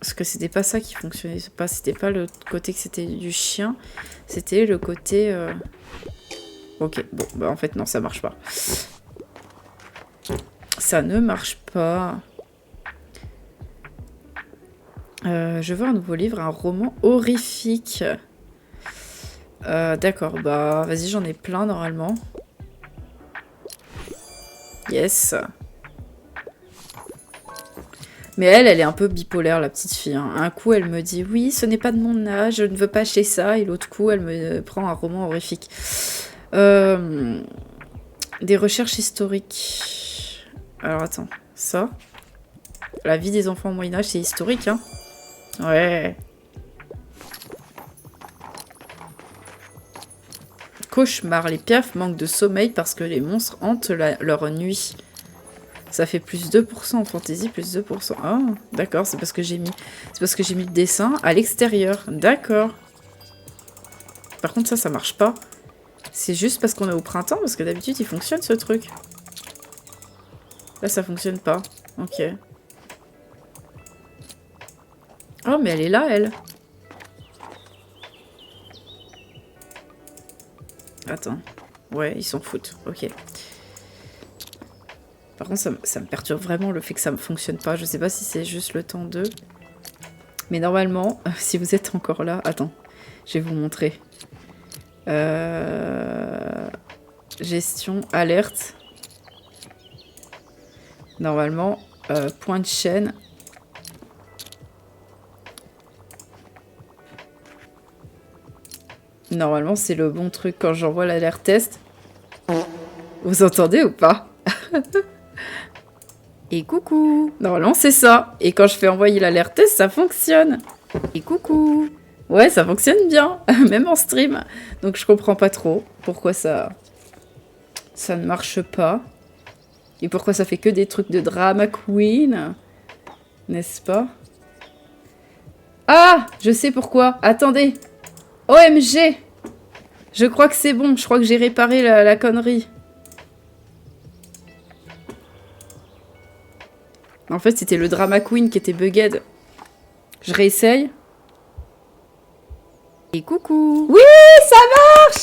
Parce que c'était pas ça qui fonctionnait pas. C'était pas le côté que c'était du chien. C'était le côté... Ok, bon, bah en fait non, ça marche pas. Ça ne marche pas. Je veux un nouveau livre, un roman horrifique. D'accord, bah vas-y, j'en ai plein normalement. Yes. Mais elle est un peu bipolaire, la petite fille. Hein. Un coup, elle me dit « Oui, ce n'est pas de mon âge, je ne veux pas acheter ça. » Et l'autre coup, elle me prend un roman horrifique. Des recherches historiques. Alors, attends. Ça. La vie des enfants au Moyen-Âge, c'est historique, hein. Ouais. Cauchemar. Les piafs manquent de sommeil parce que les monstres hantent leur nuit. Ça fait plus 2% en fantasy, plus 2%. Ah, d'accord, c'est parce que j'ai mis... C'est parce que j'ai mis le dessin à l'extérieur. D'accord. Par contre, ça marche pas. C'est juste parce qu'on est au printemps, parce que d'habitude, il fonctionne, ce truc. Là, ça fonctionne pas. Ok. Oh, mais elle est là, elle. Attends. Ouais, ils s'en foutent. Ok. Par contre, ça me perturbe vraiment le fait que ça ne fonctionne pas. Je sais pas si c'est juste le temps de... Mais normalement, si vous êtes encore là... Attends, je vais vous montrer. Gestion, alerte. Normalement, point de chaîne. Normalement, c'est le bon truc quand j'envoie l'alerte test. Vous entendez ou pas? Et coucou. Normalement, c'est ça. Et quand je fais envoyer l'alerte test, ça fonctionne. Et coucou. Ouais, ça fonctionne bien. Même en stream. Donc, je comprends pas trop pourquoi ça ne marche pas. Et pourquoi ça fait que des trucs de drama queen. N'est-ce pas? Ah, je sais pourquoi. Attendez. OMG. Je crois que c'est bon. Je crois que j'ai réparé la connerie. En fait, c'était le drama queen qui était bugged. Je réessaye. Et coucou. Oui, ça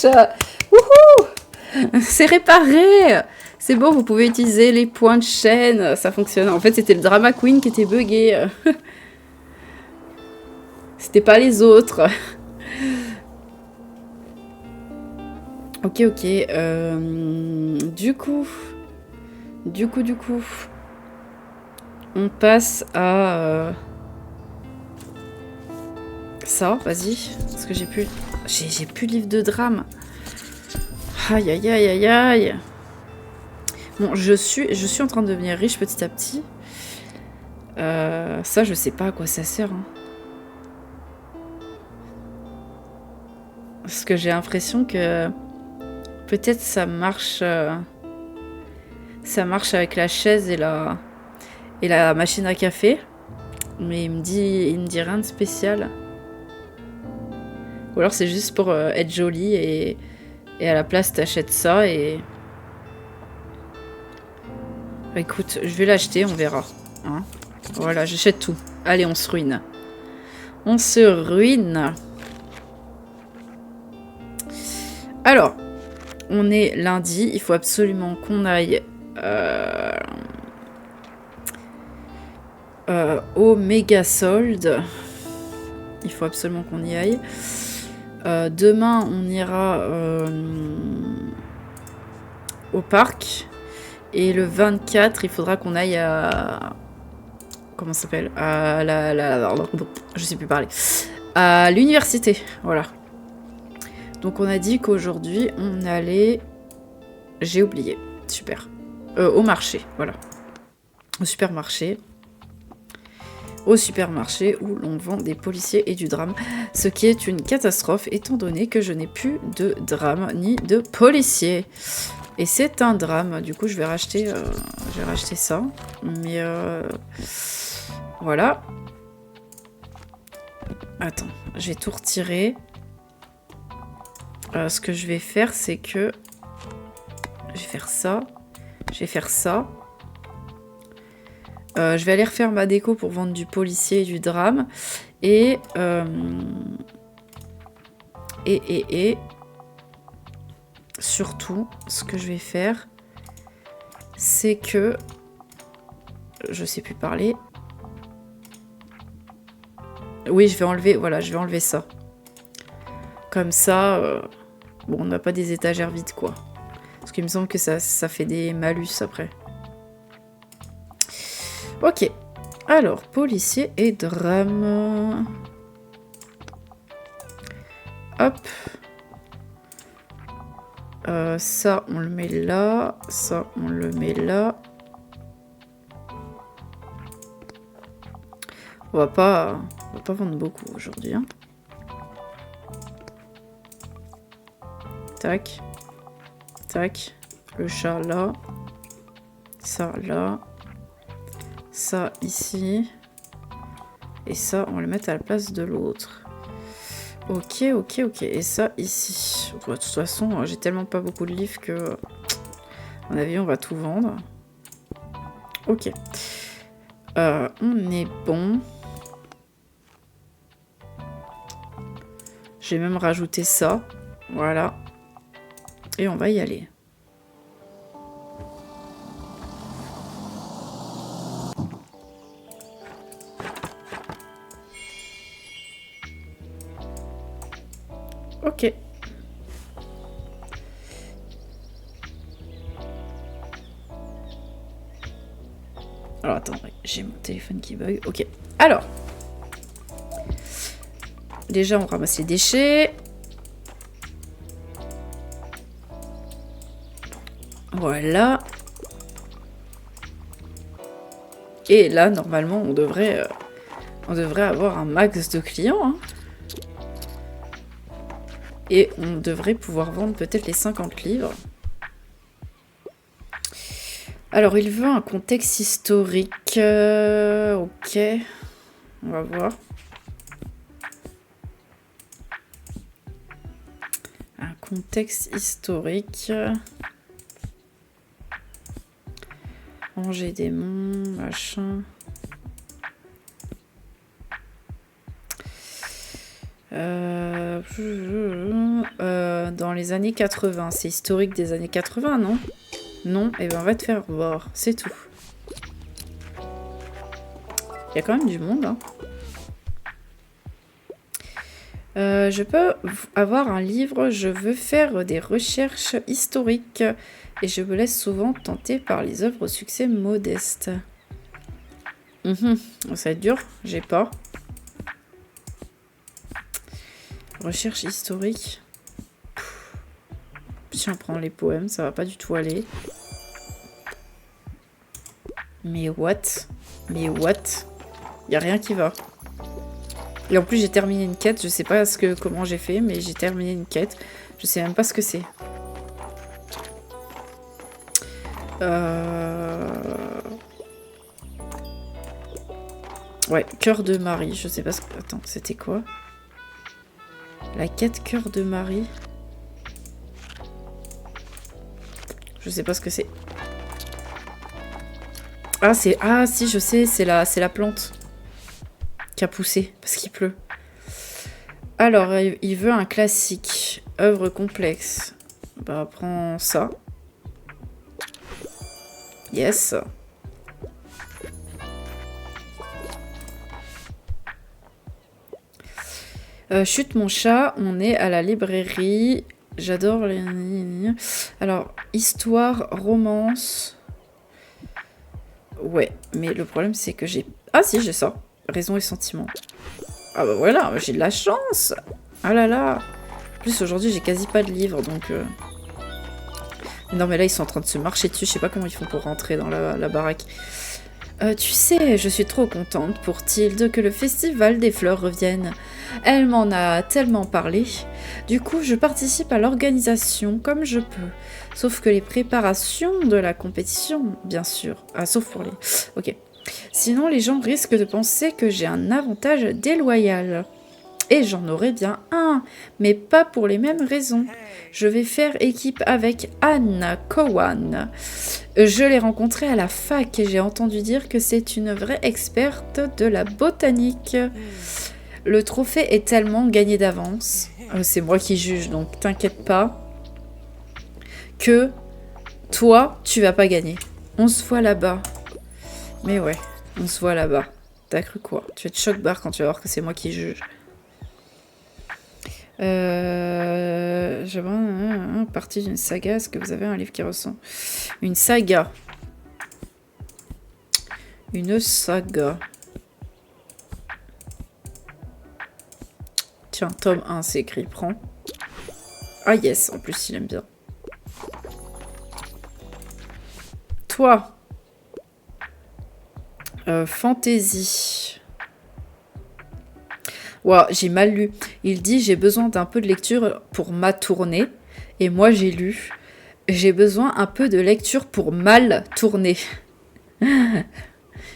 marche. Wouhou. C'est réparé. C'est bon, vous pouvez utiliser les points de chaîne. Ça fonctionne. En fait, c'était le drama queen qui était buggé. C'était pas les autres. Ok. Du coup... On passe à... Ça, vas-y. Parce que j'ai plus... J'ai plus de livre de drame. Aïe. Bon, je suis en train de devenir riche petit à petit. Ça, je sais pas à quoi ça sert. Hein. Parce que j'ai l'impression que... Peut-être ça marche... Ça marche avec la chaise et la machine à café. Mais il me dit rien de spécial. Ou alors c'est juste pour être joli et à la place t'achètes ça et... Écoute, je vais l'acheter, on verra. Hein, voilà, j'achète tout. Allez, on se ruine. On se ruine. Alors, on est lundi. Il faut absolument qu'on aille... au méga solde. Il faut absolument qu'on y aille. Demain, on ira au parc. Et le 24, il faudra qu'on aille à... Comment ça s'appelle? À je sais plus parler. À l'université, voilà. Donc on a dit qu'aujourd'hui, on allait... J'ai oublié. Super. Au marché, voilà. Au supermarché. Au supermarché où l'on vend des policiers et du drame. Ce qui est une catastrophe étant donné que je n'ai plus de drame ni de policiers. Et c'est un drame. Du coup, je vais racheter ça. Mais voilà. Attends, je vais tout retirer. Ce que je vais faire, c'est que... Je vais faire ça. Je vais faire ça. Je vais aller refaire ma déco pour vendre du policier et du drame. Et surtout, ce que je vais faire, c'est que... Je sais plus parler. Oui, je vais enlever... Voilà, je vais enlever ça. Comme ça... bon, on n'a pas des étagères vides, quoi. Parce qu'il me semble que ça fait des malus après. Ok. Alors, policier et drame. Hop. Ça, on le met là. Ça, on le met là. On va pas vendre beaucoup aujourd'hui. Hein. Tac. Tac. Le chat là. Ça là. Ça ici. Et ça, on va le mettre à la place de l'autre. Ok, ok, ok. Et ça ici. De toute façon, j'ai tellement pas beaucoup de livres que... À mon avis, on va tout vendre. Ok. On est bon. J'ai même rajouté ça. Voilà. Et on va y aller. Ok. Alors attends, j'ai mon téléphone qui bug. Ok. Alors. Déjà, on ramasse les déchets. Voilà. Et là, normalement, on devrait avoir un max de clients. Hein. Et on devrait pouvoir vendre peut-être les 50 livres. Alors, il veut un contexte historique. Ok. On va voir. Un contexte historique. Angers démon, machin. Dans les années 80. C'est historique des années 80, non? Non, et ben on va te faire voir. C'est tout. Il y a quand même du monde, hein. Je peux avoir un livre, je veux faire des recherches historiques et je me laisse souvent tenter par les œuvres au succès modeste. Ça va être dur, j'ai pas. Recherche historique. Si on prend les poèmes, ça va pas du tout aller. Mais what? Mais what? Y a rien qui va. Et en plus, j'ai terminé une quête. Je sais pas comment j'ai fait, mais j'ai terminé une quête. Je sais même pas ce que c'est. Ouais, cœur de Marie. Je sais pas ce que... Attends, c'était quoi? La quête cœur de Marie. Je sais pas ce que c'est. Ah, c'est... Ah, si, je sais. C'est la plante qui a poussé parce qu'il pleut. Alors, il veut un classique. Œuvre complexe. Bah, prends ça. Yes. Chute mon chat, on est à la librairie. J'adore les... Alors, histoire, romance. Ouais, mais le problème c'est que j'ai... Ah si, j'ai ça. Raison et sentiment. Ah bah voilà, j'ai de la chance. Ah là là. En plus, aujourd'hui, j'ai quasi pas de livres, donc... Non, mais là, ils sont en train de se marcher dessus. Je sais pas comment ils font pour rentrer dans la baraque. Tu sais, je suis trop contente pour Tilde que le festival des fleurs revienne. Elle m'en a tellement parlé. Du coup, je participe à l'organisation comme je peux. Sauf que les préparations de la compétition, bien sûr. Ah, sauf pour les... Ok. Sinon, les gens risquent de penser que j'ai un avantage déloyal. Et j'en aurai bien un, mais pas pour les mêmes raisons. Je vais faire équipe avec Anne Cowan. Je l'ai rencontrée à la fac et j'ai entendu dire que c'est une vraie experte de la botanique. Le trophée est tellement gagné d'avance, c'est moi qui juge, donc t'inquiète pas, que toi, tu vas pas gagner. On se voit là-bas. Mais ouais, on se voit là-bas. T'as cru quoi? Tu vas te choc-barre quand tu vas voir que c'est moi qui juge. Je vois partie d'une saga. Est-ce que vous avez un livre qui ressemble? Une saga. Une saga. Tiens, tome 1, c'est écrit. Prends. Ah yes, en plus il aime bien. Toi. Fantasy. Wow, j'ai mal lu. Il dit j'ai besoin d'un peu de lecture pour ma tournée. Et moi j'ai lu. J'ai besoin un peu de lecture pour mal tourner.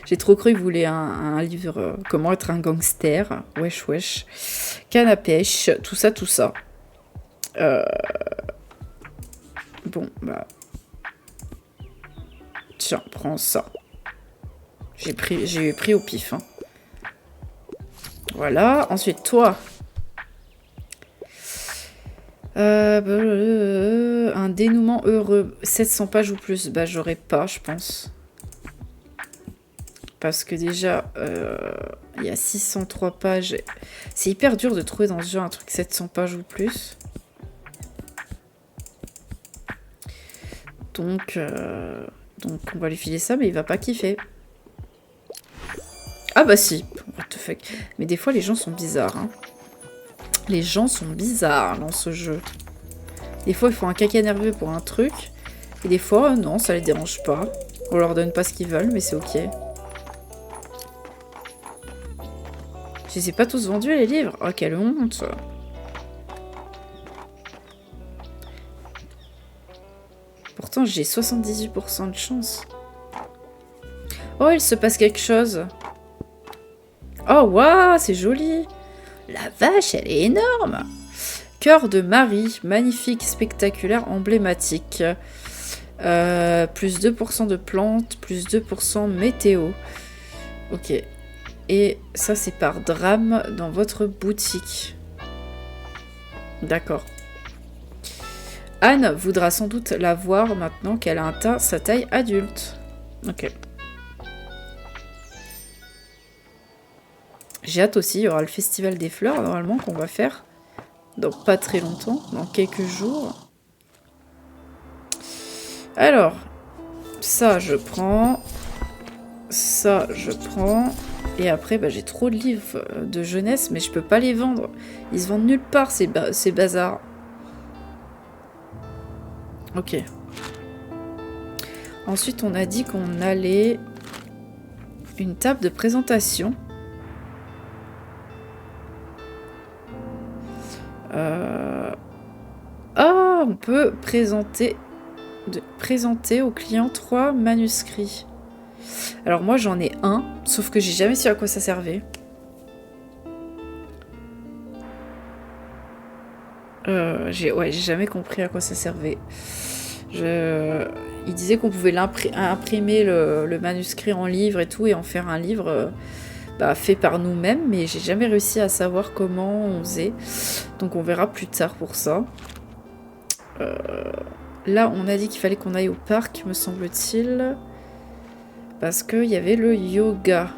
J'ai trop cru que vous voulez un livre comment être un gangster. Wesh wesh. Canne à pêche. Tout ça, tout ça. Bon, bah. Tiens, prends ça. J'ai pris au pif. Hein. Voilà. Ensuite, toi. Un dénouement heureux. 700 pages ou plus. Bah, j'aurais pas, je pense. Parce que déjà, il y a 603 pages. C'est hyper dur de trouver dans ce jeu un truc 700 pages ou plus. Donc on va lui filer ça, mais il va pas kiffer. Ah bah si, what the fuck. Mais des fois, les gens sont bizarres. Hein. Les gens sont bizarres dans ce jeu. Des fois, il faut un caca nerveux pour un truc. Et des fois, non, ça les dérange pas. On leur donne pas ce qu'ils veulent, mais c'est ok. Je les ai pas tous vendus, les livres. Oh, quelle honte. Pourtant, j'ai 78% de chance. Oh, il se passe quelque chose. Oh, waouh, c'est joli. La vache, elle est énorme. Cœur de Marie, magnifique, spectaculaire, emblématique. Plus 2% de plantes, plus 2% météo. Ok. Et ça, c'est par drame dans votre boutique. D'accord. Anne voudra sans doute la voir maintenant qu'elle a atteint sa taille adulte. Ok. J'ai hâte aussi, il y aura le festival des fleurs normalement qu'on va faire dans pas très longtemps, dans quelques jours. Alors, ça je prends, ça je prends, et après bah, j'ai trop de livres de jeunesse, mais je peux pas les vendre. Ils se vendent nulle part ces bazars. Ok. Ensuite, on a dit qu'on allait une table de présentation. Ah, on peut présenter au client 3 manuscrits. Alors moi, j'en ai un, sauf que j'ai jamais su à quoi ça servait. J'ai jamais compris à quoi ça servait. Il disait qu'on pouvait imprimer le manuscrit en livre et tout, et en faire un livre fait par nous-mêmes, mais j'ai jamais réussi à savoir comment on faisait. Donc on verra plus tard pour ça. Là, on a dit qu'il fallait qu'on aille au parc, me semble-t-il. Parce qu'il y avait le yoga.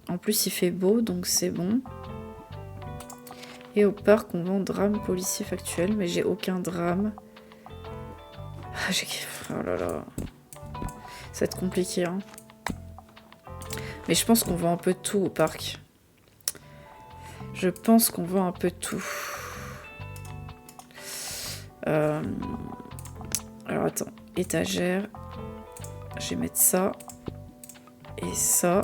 En plus, il fait beau, donc c'est bon. Et au parc, on vend drame policier factuel, mais j'ai aucun drame. Ah, oh là là. Ça va être compliqué, hein. Mais je pense qu'on vend un peu de tout au parc. Je pense qu'on vend un peu de tout. Alors attends, étagère. Je vais mettre ça. Et ça.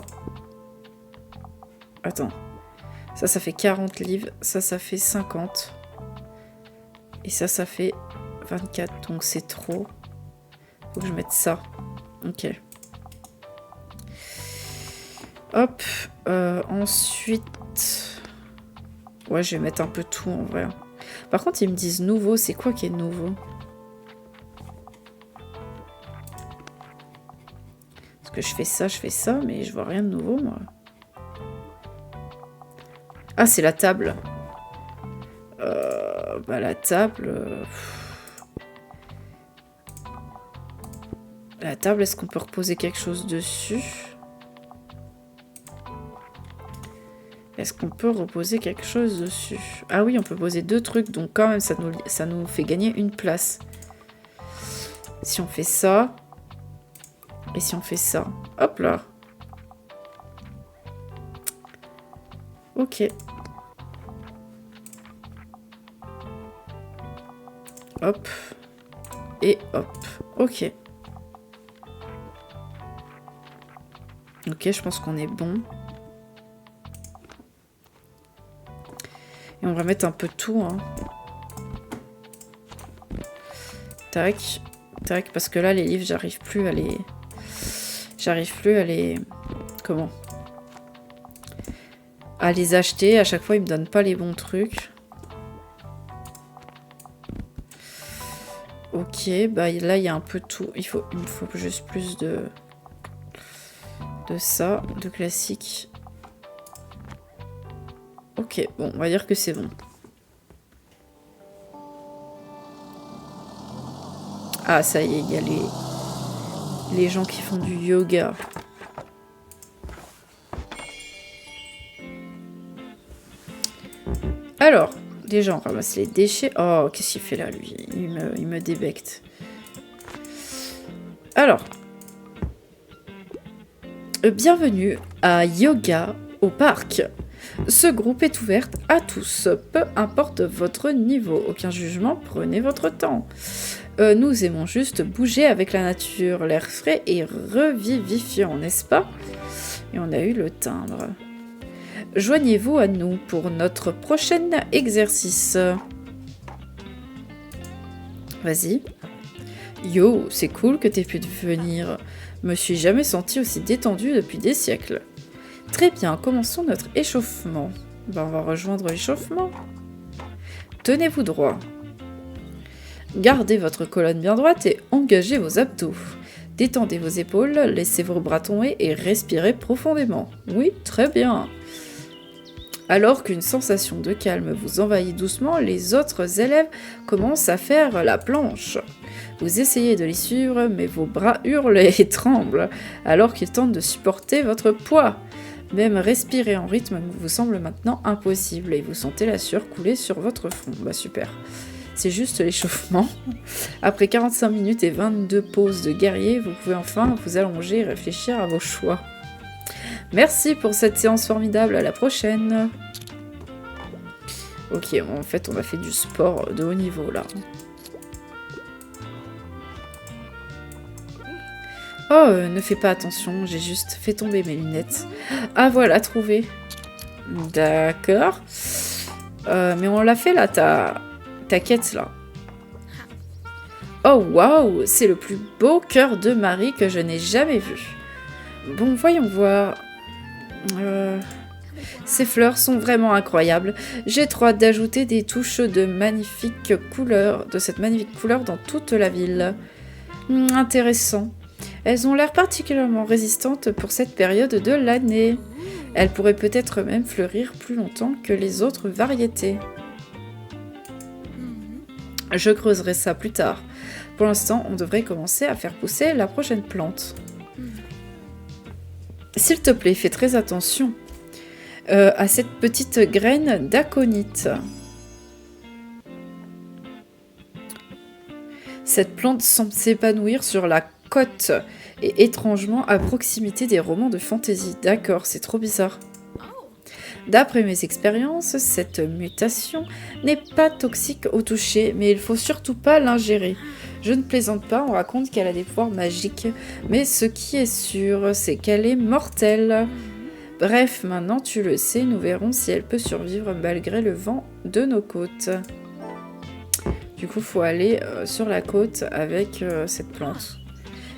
Attends. Ça fait 40 livres. Ça fait 50. Et ça fait 24. Donc c'est trop. Faut que je mette ça. Ok. Hop. Ensuite... Ouais, je vais mettre un peu tout en vrai. Par contre, ils me disent nouveau. C'est quoi qui est nouveau? Parce que je fais ça, mais je vois rien de nouveau, moi. Ah, c'est la table. Bah, la table... La table, est-ce qu'on peut reposer quelque chose dessus? Est-ce qu'on peut reposer quelque chose dessus? Ah oui, on peut poser 2 trucs, donc quand même, ça nous fait gagner une place. Si on fait ça... Et si on fait ça? Hop là. Ok. Hop. Et hop. Ok. Ok, je pense qu'on est bon. Et on va mettre un peu tout, hein. Tac. Tac, parce que là, les livres, j'arrive plus à les... Comment? À les acheter. À chaque fois, ils me donnent pas les bons trucs. Ok, bah là, il y a un peu tout. Il me faut juste plus de ça, de classique. Ok, bon, on va dire que c'est bon. Ah, ça y est, il y a les gens qui font du yoga. Alors, déjà, on ramasse les déchets. Oh, qu'est-ce qu'il fait là, lui? Il me débecte. Alors, bienvenue à Yoga au parc. Ce groupe est ouvert à tous, peu importe votre niveau. Aucun jugement, prenez votre temps. Nous aimons juste bouger avec la nature. L'air frais et revivifiant, n'est-ce pas? Et on a eu le timbre. Joignez-vous à nous pour notre prochain exercice. Vas-y. Yo, c'est cool que t'aies pu venir. Me suis jamais senti aussi détendu depuis des siècles. Très bien, commençons notre échauffement. Ben, on va rejoindre l'échauffement. Tenez-vous droit. Gardez votre colonne bien droite et engagez vos abdos. Détendez vos épaules, laissez vos bras tomber et respirez profondément. Oui, très bien. Alors qu'une sensation de calme vous envahit doucement, les autres élèves commencent à faire la planche. Vous essayez de les suivre, mais vos bras hurlent et tremblent, alors qu'ils tentent de supporter votre poids. Même respirer en rythme vous semble maintenant impossible, et vous sentez la sueur couler sur votre front. Bah super. C'est juste l'échauffement. Après 45 minutes et 22 pauses de guerrier, vous pouvez enfin vous allonger et réfléchir à vos choix. Merci pour cette séance formidable, à la prochaine. Ok, en fait on a fait du sport de haut niveau là. Oh, ne fais pas attention, j'ai juste fait tomber mes lunettes. Ah voilà, trouvé. D'accord. Mais on l'a fait là, ta quête là. Oh waouh, c'est le plus beau cœur de Marie que je n'ai jamais vu. Bon, voyons voir. Ces fleurs sont vraiment incroyables. J'ai trop hâte d'ajouter des touches de cette magnifique couleur dans toute la ville. Intéressant. Elles ont l'air particulièrement résistantes pour cette période de l'année. Elles pourraient peut-être même fleurir plus longtemps que les autres variétés. Je creuserai ça plus tard. Pour l'instant, on devrait commencer à faire pousser la prochaine plante. S'il te plaît, fais très attention à cette petite graine d'aconite. Cette plante semble s'épanouir sur la côte et étrangement à proximité des romans de fantasy. D'accord, c'est trop bizarre. D'après mes expériences, cette mutation n'est pas toxique au toucher, mais il faut surtout pas l'ingérer. Je ne plaisante pas, on raconte qu'elle a des pouvoirs magiques, mais ce qui est sûr, c'est qu'elle est mortelle. Bref, maintenant tu le sais, nous verrons si elle peut survivre malgré le vent de nos côtes. Du coup, faut aller sur la côte avec cette plante.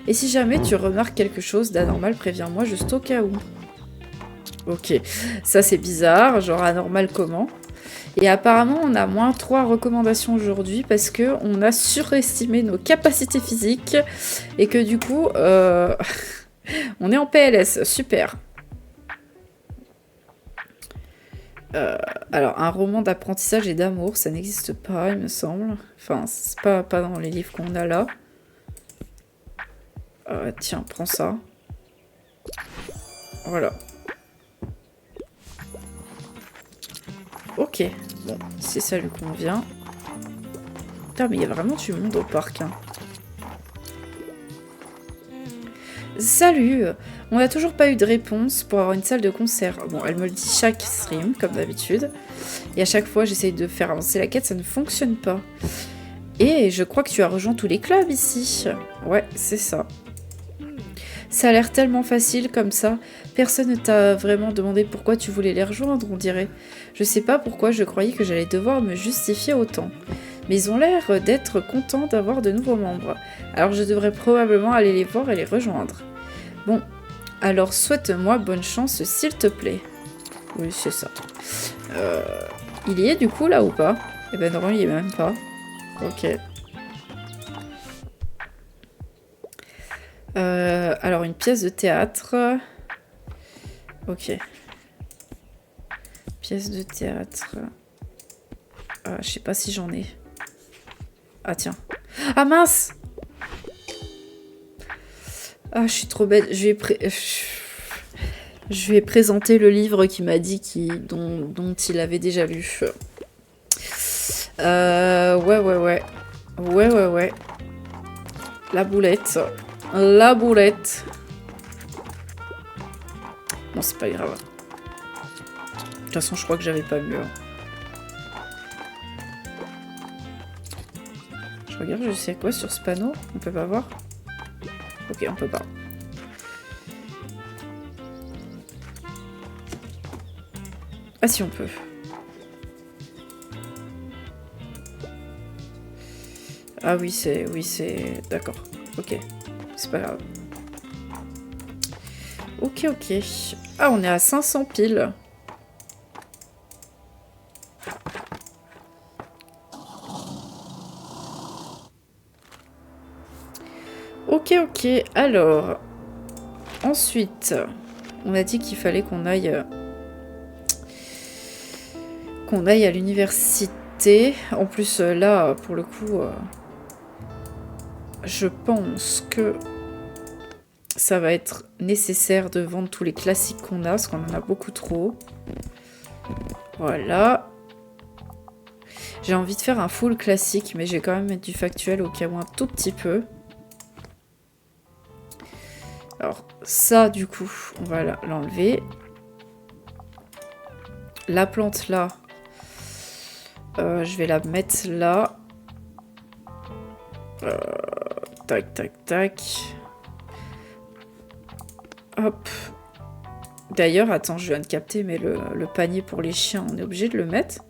Et si jamais tu remarques quelque chose d'anormal, préviens-moi juste au cas où. Ok, ça c'est bizarre, genre anormal comment. Et apparemment, on a moins 3 recommandations aujourd'hui parce que on a surestimé nos capacités physiques et que du coup, on est en PLS. Super. Alors, un roman d'apprentissage et d'amour, ça n'existe pas, il me semble. Enfin, c'est pas dans les livres qu'on a là. Tiens, prends ça. Voilà. Ok, bon, si ça lui convient. Putain, mais il y a vraiment du monde au parc, hein. Salut! On n'a toujours pas eu de réponse pour avoir une salle de concert. Bon, elle me le dit chaque stream, comme d'habitude. Et à chaque fois, j'essaye de faire avancer la quête, ça ne fonctionne pas. Et je crois que tu as rejoint tous les clubs ici. Ouais, c'est ça. Ça a l'air tellement facile comme ça. Personne ne t'a vraiment demandé pourquoi tu voulais les rejoindre, on dirait. Je sais pas pourquoi je croyais que j'allais devoir me justifier autant. Mais ils ont l'air d'être contents d'avoir de nouveaux membres. Alors je devrais probablement aller les voir et les rejoindre. Bon, alors souhaite-moi bonne chance s'il te plaît. Oui, c'est ça. Il y est du coup là ou pas? Eh ben non, il y est même pas. Ok. Alors une pièce de théâtre. Ok. Pièce de théâtre. Je sais pas si j'en ai. Ah tiens. Ah mince! Ah, je suis trop bête. Je vais présenter le livre qui m'a dit dont il avait déjà lu. Ouais. Ouais. La boulette. La boulette. Bon, c'est pas grave. De toute façon, je crois que j'avais pas mieux. Je regarde, je sais quoi sur ce panneau. On peut pas voir? Ok, on peut pas. Ah si, on peut. Ah oui, c'est... D'accord. Ok. C'est pas grave. Ok. Ah, on est à 500 piles. Ok. Alors... Ensuite, on a dit qu'il fallait qu'on aille à l'université. En plus, là, pour le coup, je pense que ça va être nécessaire de vendre tous les classiques qu'on a, parce qu'on en a beaucoup trop. Voilà. J'ai envie de faire un full classique, mais je vais quand même mettre du factuel au cas où un tout petit peu. Alors, ça, du coup, on va l'enlever. La plante, là, je vais la mettre là. Tac. Hop. D'ailleurs, attends, je viens de capter, mais le panier pour les chiens, on est obligé de le mettre?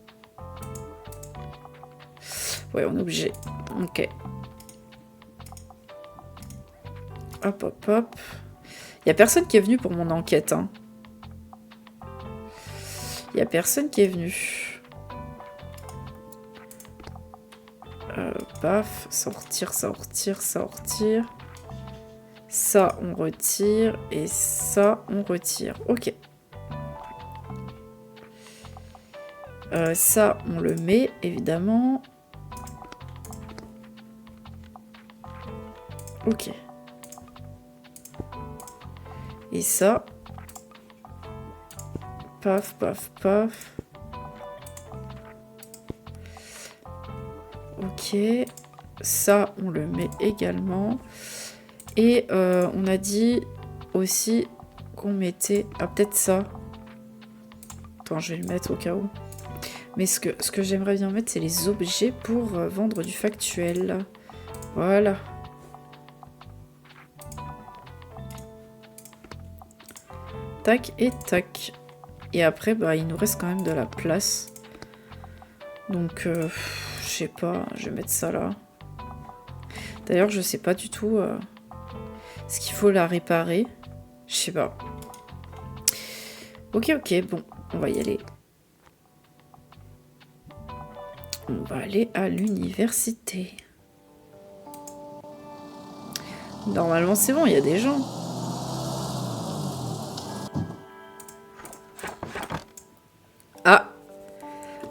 Ouais, on est obligé. Ok. Hop. Il y a personne qui est venu pour mon enquête, hein. Il y a personne qui est venu. Paf, sortir. Ça, on retire. Et ça, on retire. Ok. Ça, on le met, évidemment. Ok. Et ça... Paf. Ok. Ça, on le met également. Et on a dit aussi qu'on mettait... Ah, peut-être ça. Attends, je vais le mettre au cas où. Mais ce que j'aimerais bien mettre, c'est les objets pour vendre du factuel. Voilà. Tac et tac. Et après, bah, il nous reste quand même de la place. Donc, je sais pas, je vais mettre ça là. D'ailleurs, je sais pas du tout ce qu'il faut la réparer. Je sais pas. Ok, ok, bon, on va y aller. On va aller à l'université. Normalement, c'est bon, il y a des gens. Ah!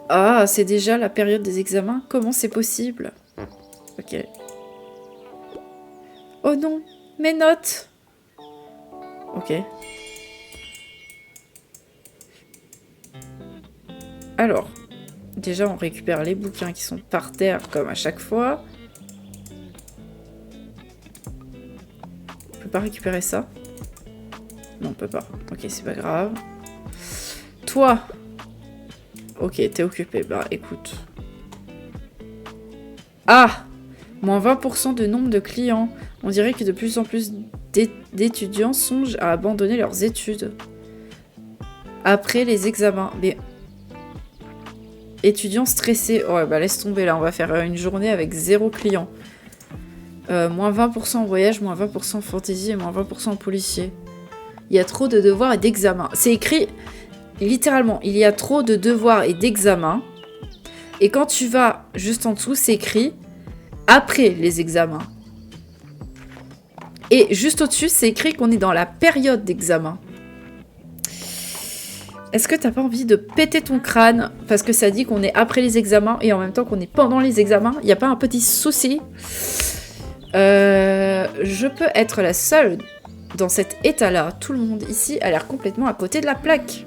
Ah, c'est déjà la période des examens? Comment c'est possible? Ok. Oh non, mes notes! Ok. Alors, déjà, on récupère les bouquins qui sont par terre, comme à chaque fois. On peut pas récupérer ça? Non, on peut pas. Ok, c'est pas grave. Toi! Ok, t'es occupé. Bah, écoute. Ah! Moins 20% de nombre de clients. On dirait que de plus en plus d'étudiants songent à abandonner leurs études. Après les examens. Mais... Étudiants stressés. Oh, bah laisse tomber là. On va faire une journée avec 0 client. Moins 20% en voyage, moins 20% en fantasy et moins 20% en policier. Il y a trop de devoirs et d'examens. C'est écrit littéralement. Il y a trop de devoirs et d'examens. Et quand tu vas juste en dessous, c'est écrit après les examens. Et juste au-dessus, c'est écrit qu'on est dans la période d'examen. Est-ce que t'as pas envie de péter ton crâne parce que ça dit qu'on est après les examens et en même temps qu'on est pendant les examens? Il n'y a pas un petit souci? Je peux être la seule dans cet état-là. Tout le monde ici a l'air complètement à côté de la plaque.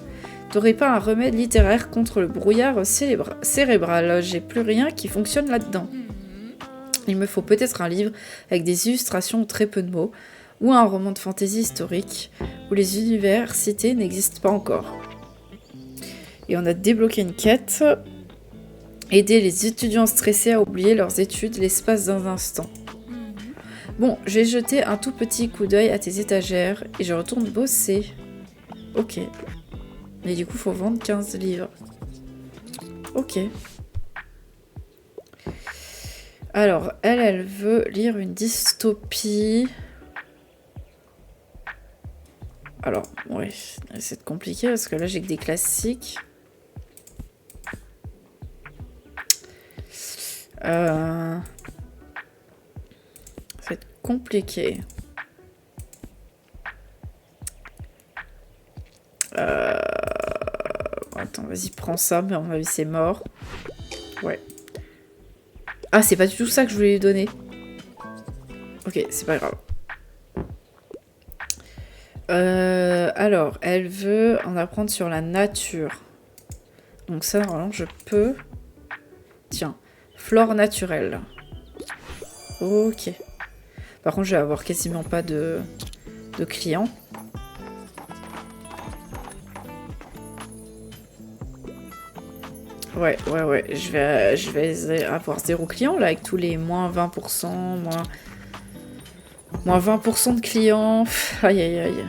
T'aurais pas un remède littéraire contre le brouillard cérébral? J'ai plus rien qui fonctionne là-dedans. Il me faut peut-être un livre avec des illustrations ou très peu de mots, ou un roman de fantaisie historique où les universités n'existent pas encore. Et on a débloqué une quête. Aider les étudiants stressés à oublier leurs études l'espace d'un instant. Bon, j'ai jeté un tout petit coup d'œil à tes étagères et je retourne bosser. Ok. Mais du coup, faut vendre 15 livres. Ok. Alors, elle veut lire une dystopie. Alors, ouais, c'est compliqué parce que là, j'ai que des classiques. Ça va être compliqué. Attends, vas-y, prends ça, mais à mon avis, c'est mort. Ouais. Ah, c'est pas du tout ça que je voulais lui donner. Ok, c'est pas grave. Alors, elle veut en apprendre sur la nature. Donc ça, normalement, je peux... Tiens, flore naturelle. Ok. Par contre, je vais avoir quasiment pas de clients. Ouais. Je vais avoir 0 clients, là, avec tous les moins 20%, moins 20% de clients. Pff, aïe, aïe, aïe.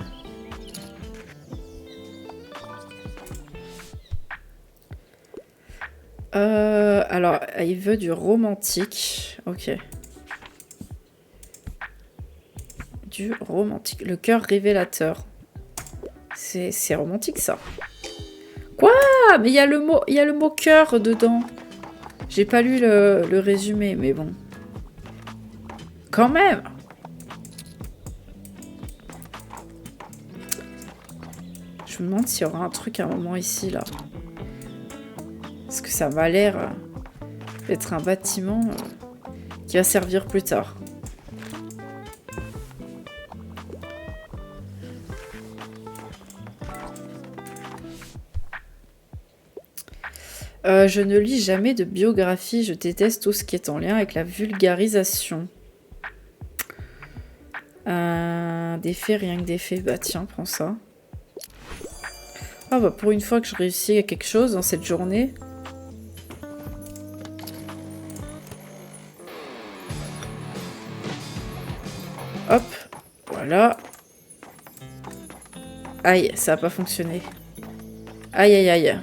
Alors, il veut du romantique. Ok. Du romantique. Le cœur révélateur. C'est romantique, ça. Quoi? Mais il y a le mot cœur dedans. J'ai pas lu le résumé, mais bon. Quand même. Je me demande s'il y aura un truc à un moment ici, là. Parce que ça m'a l'air d'être un bâtiment qui va servir plus tard. Je ne lis jamais de biographie, je déteste tout ce qui est en lien avec la vulgarisation. Des faits, rien que des faits. Bah tiens, prends ça. Ah bah pour une fois que je réussis à quelque chose dans cette journée. Hop, voilà. Aïe, ça n'a pas fonctionné. Aïe, aïe, aïe.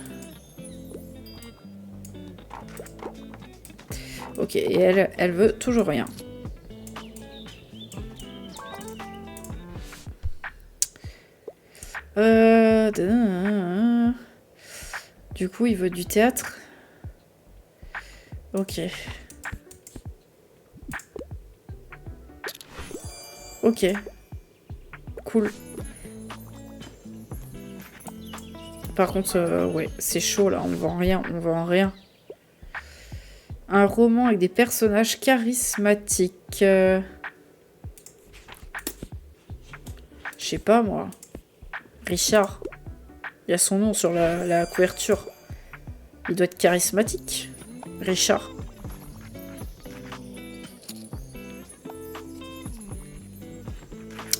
Ok, et elle veut toujours rien. du coup, il veut du théâtre. Ok. Ok. Cool. Par contre, ouais, c'est chaud là, on vend rien, on vend rien. Un roman avec des personnages charismatiques. Je sais pas moi. Richard. Il y a son nom sur la couverture. Il doit être charismatique. Richard.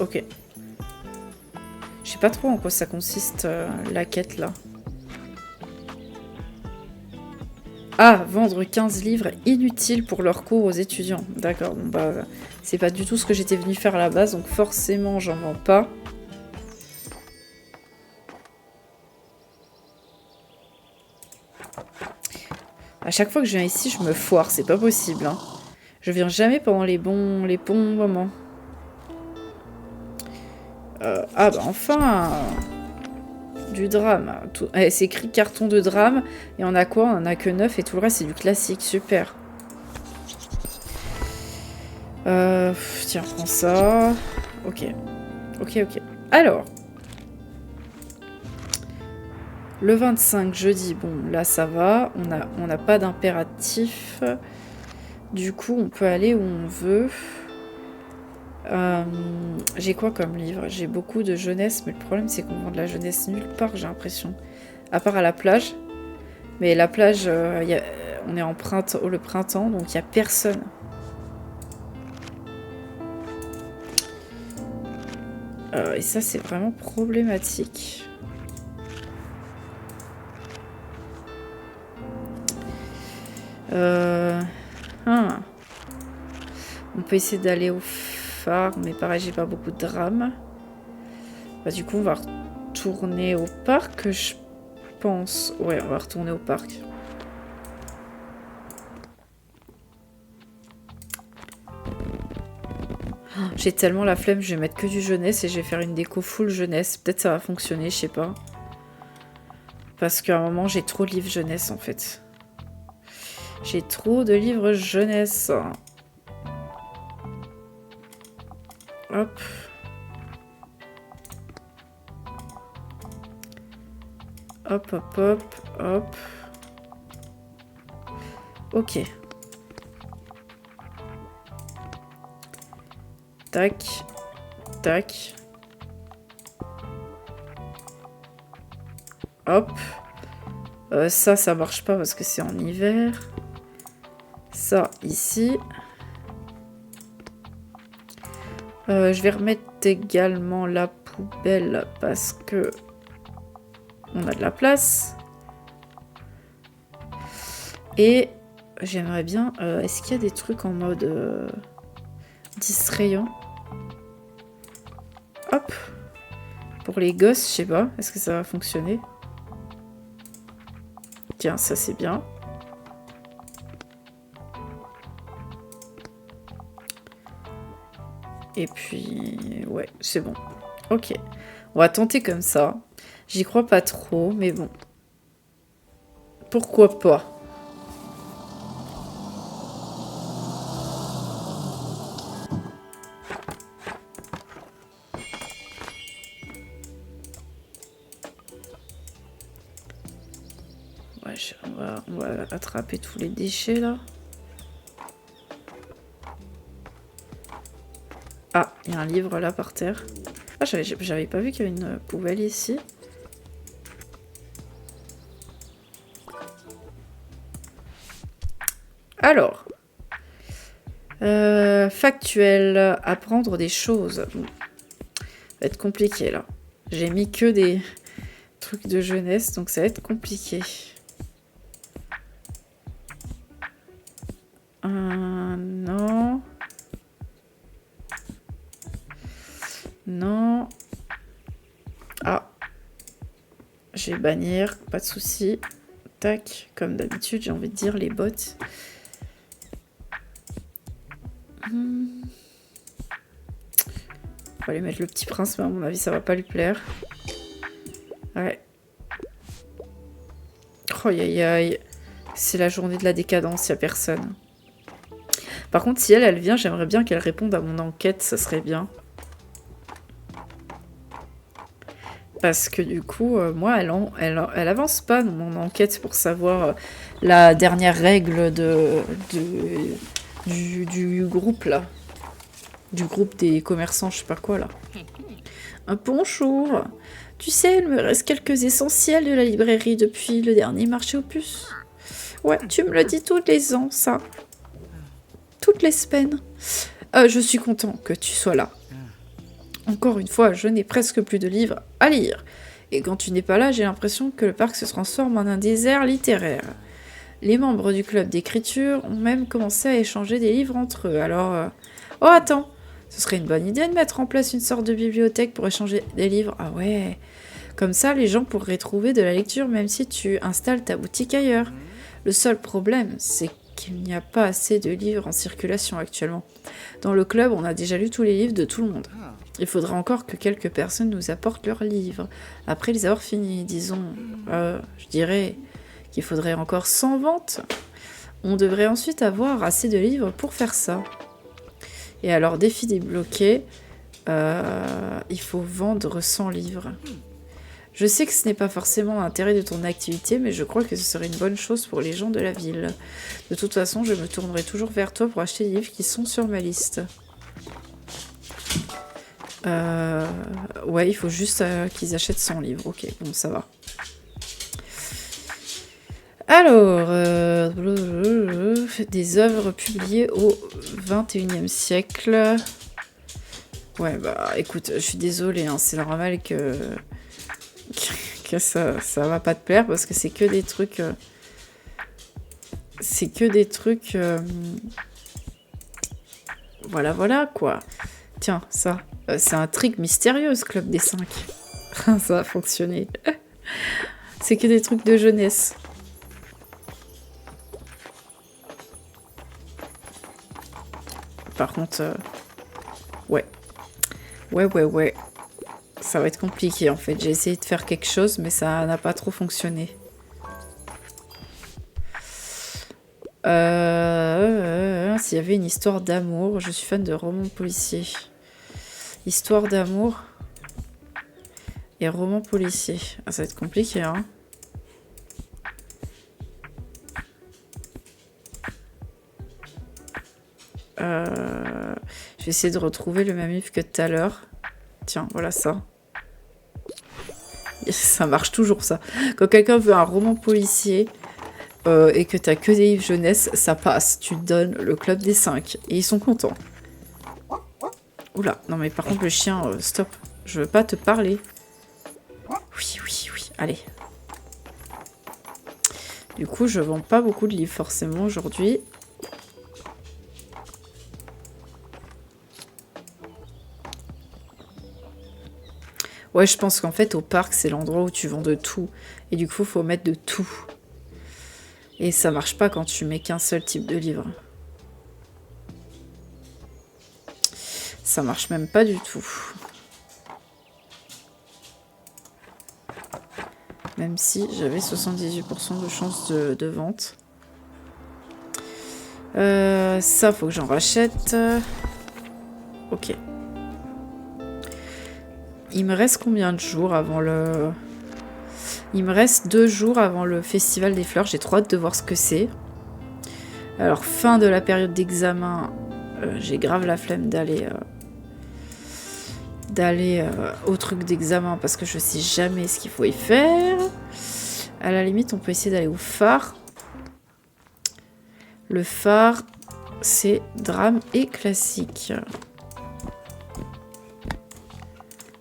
Ok. Je sais pas trop en quoi ça consiste, la quête là. Ah, vendre 15 livres inutiles pour leur cours aux étudiants. D'accord, bon bah, c'est pas du tout ce que j'étais venue faire à la base, donc forcément j'en vends pas. À chaque fois que je viens ici, je me foire, c'est pas possible. Hein. Je viens jamais pendant les bons moments. Ah bah enfin du drame. C'est écrit carton de drame. Et on a quoi? On en a que 9 et tout le reste c'est du classique. Super. Tiens, prends ça. Ok. Ok. Alors. Le 25, jeudi. Bon, là ça va. On n'a pas d'impératif. Du coup, on peut aller où on veut. J'ai quoi comme livre? J'ai beaucoup de jeunesse, mais le problème c'est qu'on vend de la jeunesse nulle part, j'ai l'impression. À part à la plage. Mais la plage, on est en le printemps, donc il n'y a personne. Et ça, c'est vraiment problématique. On peut essayer d'aller au phare, mais pareil, j'ai pas beaucoup de drame. Bah, du coup, on va retourner au parc, je pense. Ouais, on va retourner au parc. J'ai tellement la flemme, je vais mettre que du jeunesse et je vais faire une déco full jeunesse. Peut-être ça va fonctionner, je sais pas. Parce qu'à un moment, j'ai trop de livres jeunesse, en fait. J'ai trop de livres jeunesse. Hop. Hop. Ok. Tac. Hop. Ça marche pas parce que c'est en hiver. Ça, ici. Je vais remettre également la poubelle parce que on a de la place. Et j'aimerais bien... est-ce qu'il y a des trucs en mode distrayant? Hop. Pour les gosses, je sais pas. Est-ce que ça va fonctionner? Tiens, ça c'est bien. Et puis... ouais, c'est bon. Ok. On va tenter comme ça. J'y crois pas trop, mais bon. Pourquoi pas? Ouais, on va attraper tous les déchets, là. Ah, il y a un livre, là, par terre. Ah, j'avais pas vu qu'il y avait une poubelle ici. Alors, factuel, apprendre des choses. Bon, ça va être compliqué là. J'ai mis que des trucs de jeunesse, donc ça va être compliqué. Non. Non. Ah. Je vais bannir, pas de souci. Tac, comme d'habitude, j'ai envie de dire les bottes. On va aller mettre le petit prince, mais à mon avis, ça va pas lui plaire. Ouais. Aïe aïe aïe. C'est la journée de la décadence, y a personne. Par contre, si elle vient, j'aimerais bien qu'elle réponde à mon enquête, ça serait bien. Parce que du coup, moi, elle avance pas dans mon enquête pour savoir la dernière règle du groupe, là. Du groupe des commerçants, je sais pas quoi, là. Un bonjour. Tu sais, il me reste quelques essentiels de la librairie depuis le dernier marché aux puces. Ouais, tu me le dis tous les ans, ça. Toutes les semaines. Je suis content que tu sois là. Encore une fois, je n'ai presque plus de livres à lire. Et quand tu n'es pas là, j'ai l'impression que le parc se transforme en un désert littéraire. Les membres du club d'écriture ont même commencé à échanger des livres entre eux. Alors... Oh, attends. Ce serait une bonne idée de mettre en place une sorte de bibliothèque pour échanger des livres. Ah ouais. Comme ça, les gens pourraient trouver de la lecture même si tu installes ta boutique ailleurs. Le seul problème, c'est qu'il n'y a pas assez de livres en circulation actuellement. Dans le club, on a déjà lu tous les livres de tout le monde. Il faudra encore que quelques personnes nous apportent leurs livres. Après les avoir finis, disons, je dirais qu'il faudrait encore 100 ventes. On devrait ensuite avoir assez de livres pour faire ça. Et alors, défi débloqué, il faut vendre 100 livres. Je sais que ce n'est pas forcément l'intérêt de ton activité, mais je crois que ce serait une bonne chose pour les gens de la ville. De toute façon, je me tournerai toujours vers toi pour acheter les livres qui sont sur ma liste. Ouais, il faut juste qu'ils achètent 100 livres. Ok, bon, ça va. Alors, des œuvres publiées au XXIe siècle. Ouais, bah écoute, je suis désolée, hein, c'est normal que ça va pas te plaire parce que c'est que des trucs... Voilà, quoi. Tiens, ça, c'est un trick mystérieux, ce Club des 5. Ça a fonctionné. C'est que des trucs de jeunesse. Par contre, ouais. Ouais. Ça va être compliqué, en fait. J'ai essayé de faire quelque chose, mais ça n'a pas trop fonctionné. S'il y avait une histoire d'amour, je suis fan de romans policiers. Histoire d'amour et roman policier. Ah, ça va être compliqué, hein. Je vais essayer de retrouver le même livre que tout à l'heure. Tiens, voilà ça. Ça marche toujours, ça. Quand quelqu'un veut un roman policier et que t'as que des livres jeunesse, ça passe. Tu donnes le Club des 5 et ils sont contents. Oula, non mais par contre le chien, stop. Je veux pas te parler. Oui, allez. Du coup, je vends pas beaucoup de livres forcément aujourd'hui. Ouais, je pense qu'en fait, au parc, c'est l'endroit où tu vends de tout. Et du coup, faut mettre de tout. Et ça marche pas quand tu mets qu'un seul type de livre. Ça marche même pas du tout. Même si j'avais 78% de chance de vente. Ça, faut que j'en rachète. Ok. Il me reste combien de jours avant le... Il me reste 2 jours avant le Festival des Fleurs. J'ai trop hâte de voir ce que c'est. Alors, fin de la période d'examen. J'ai grave la flemme d'aller au truc d'examen parce que je sais jamais ce qu'il faut y faire. À la limite, on peut essayer d'aller au phare. Le phare, c'est drame et classique.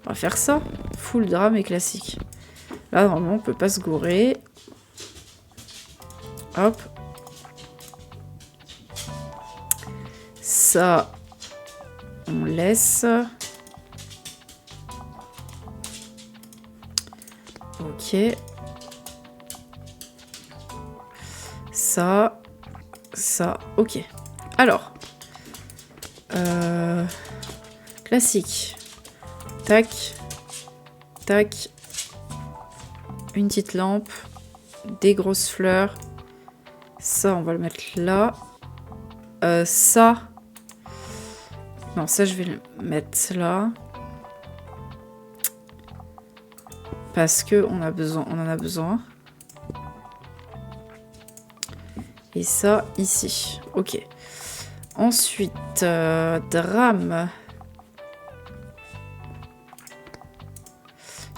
On va faire ça. Full drame et classique. Là, normalement, on peut pas se gourer. Hop. Ça, on laisse. Ok. Ça, ok. Alors. Classique. Tac. Tac. Une petite lampe. des grosses fleurs. Ça, on va le mettre là. Ça... Non, ça, je vais le mettre là. Parce que on en a besoin. Et ça, ici. Ok. Ensuite, drame.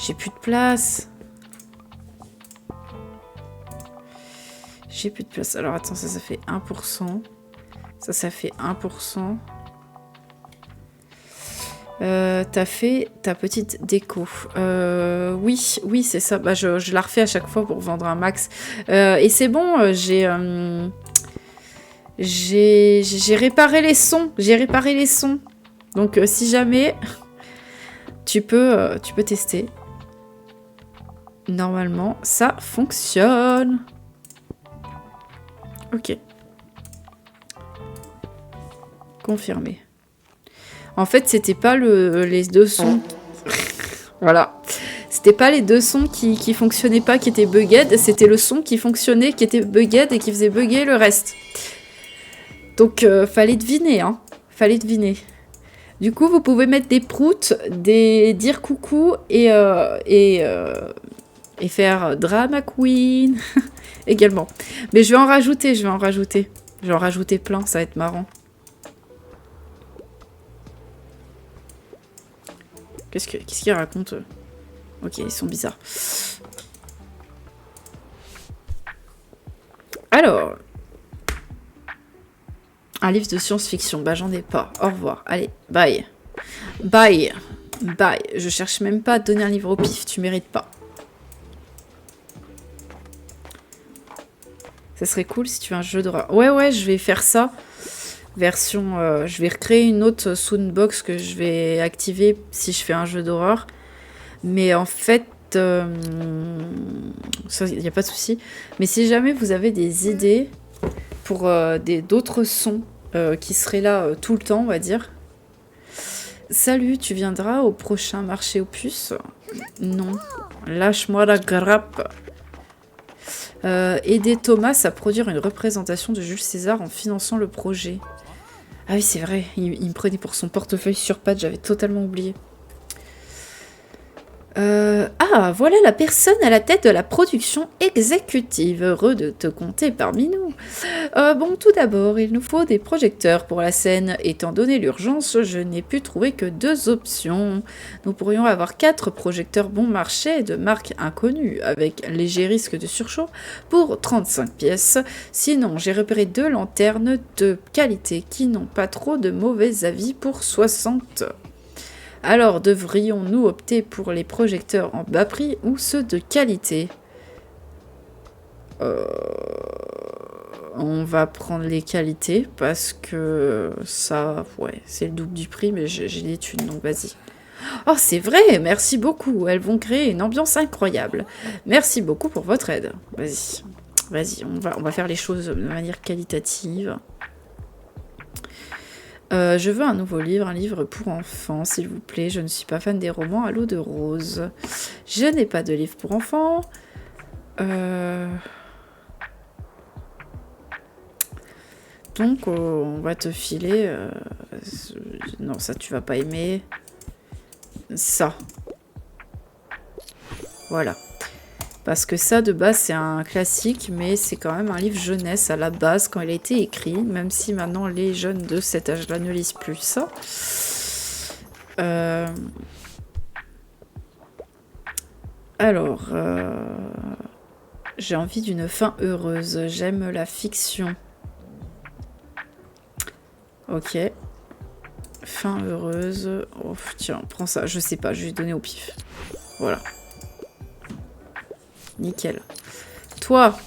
J'ai plus de place. J'ai plus de place. Alors, attends, ça fait 1%. Ça fait 1%. T'as fait ta petite déco. Oui, c'est ça. Bah, je la refais à chaque fois pour vendre un max. Et c'est bon, j'ai réparé les sons. J'ai réparé les sons. Donc, si jamais, tu peux tester. Normalement, ça fonctionne. Ok. Confirmé. En fait, c'était pas les deux sons. Voilà. C'était pas les deux sons qui fonctionnaient pas, qui étaient bugged. C'était le son qui fonctionnait, qui était bugged et qui faisait bugger le reste. Donc, fallait deviner, hein. Fallait deviner. Du coup, vous pouvez mettre des proutes, dire coucou et faire Drama Queen également. Mais je vais en rajouter. Je vais en rajouter plein, ça va être marrant. Qu'est-ce qu'ils racontent? Ok, ils sont bizarres. Alors. Un livre de science-fiction. Bah, j'en ai pas. Au revoir. Allez, bye. Bye. Bye. Je cherche même pas à te donner un livre au pif. Tu mérites pas. Ça serait cool si tu veux un jeu d'horreur. Ouais, je vais faire ça. Version... je vais recréer une autre soundbox que je vais activer si je fais un jeu d'horreur. Mais en fait... ça, il n'y a pas de souci. Mais si jamais vous avez des idées pour d'autres sons qui seraient là tout le temps, on va dire. Salut, tu viendras au prochain marché aux puces? Non. Lâche-moi la grappe. Aider Thomas à produire une représentation de Jules César en finançant le projet. Ah oui, c'est vrai, il me prenait pour son portefeuille sur pattes, j'avais totalement oublié. Ah, voilà la personne à la tête de la production exécutive. Heureux de te compter parmi nous. Bon, tout d'abord, il nous faut des projecteurs pour la scène. Étant donné l'urgence, je n'ai pu trouver que 2 options. Nous pourrions avoir 4 projecteurs bon marché de marque inconnue, avec léger risque de surchauffe, pour 35 pièces. Sinon, j'ai repéré 2 lanternes de qualité qui n'ont pas trop de mauvais avis pour 60. Alors, devrions-nous opter pour les projecteurs en bas prix ou ceux de qualité? On va prendre les qualités parce que ça, ouais, c'est le double du prix, mais j'ai des thunes, donc vas-y. Oh, c'est vrai, merci beaucoup. Elles vont créer une ambiance incroyable. Merci beaucoup pour votre aide. Vas-y, on va faire les choses de manière qualitative. Je veux un nouveau livre, un livre pour enfants, s'il vous plaît. Je ne suis pas fan des romans à l'eau de rose. Je n'ai pas de livre pour enfants. Donc, on va te filer... non, ça, tu vas pas aimer. Ça. Voilà. Parce que ça, de base, c'est un classique, mais c'est quand même un livre jeunesse à la base, quand il a été écrit, même si maintenant les jeunes de cet âge-là ne lisent plus ça. Alors, j'ai envie d'une fin heureuse. J'aime la fiction. Ok. Fin heureuse. Oh, tiens, prends ça. Je sais pas, je vais donner au pif. Voilà. Nickel. Toi.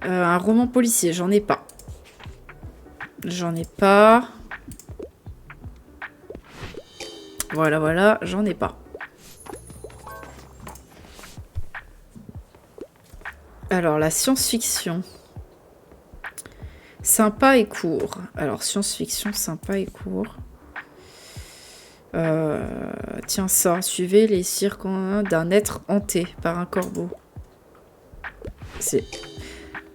Un roman policier, j'en ai pas. J'en ai pas. Voilà, j'en ai pas. Alors, la science-fiction. Sympa et court. Alors, science-fiction, sympa et court. Tiens ça, suivez les cirques d'un être hanté par un corbeau. C'est...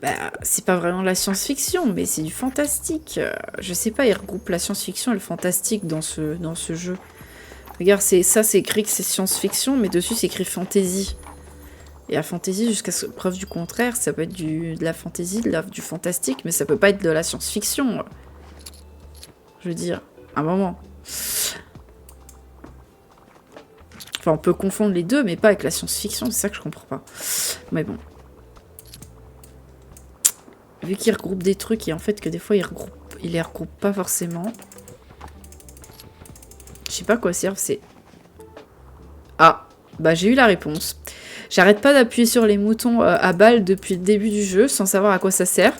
Bah, c'est pas vraiment la science-fiction, mais c'est du fantastique. Je sais pas, il regroupe la science-fiction et le fantastique dans ce jeu. Regarde, c'est écrit que c'est science-fiction, mais dessus c'est écrit fantasy. Et la fantasy, jusqu'à preuve du contraire, ça peut être de la fantasy, du fantastique, mais ça peut pas être de la science-fiction. Je veux dire, à un moment. Enfin, on peut confondre les deux, mais pas avec la science-fiction, c'est ça que je comprends pas. Mais bon. Vu qu'il regroupe des trucs, et en fait que des fois il les regroupe pas forcément. Je sais pas quoi servent ces... Ah, bah j'ai eu la réponse. J'arrête pas d'appuyer sur les moutons à balles depuis le début du jeu, sans savoir à quoi ça sert.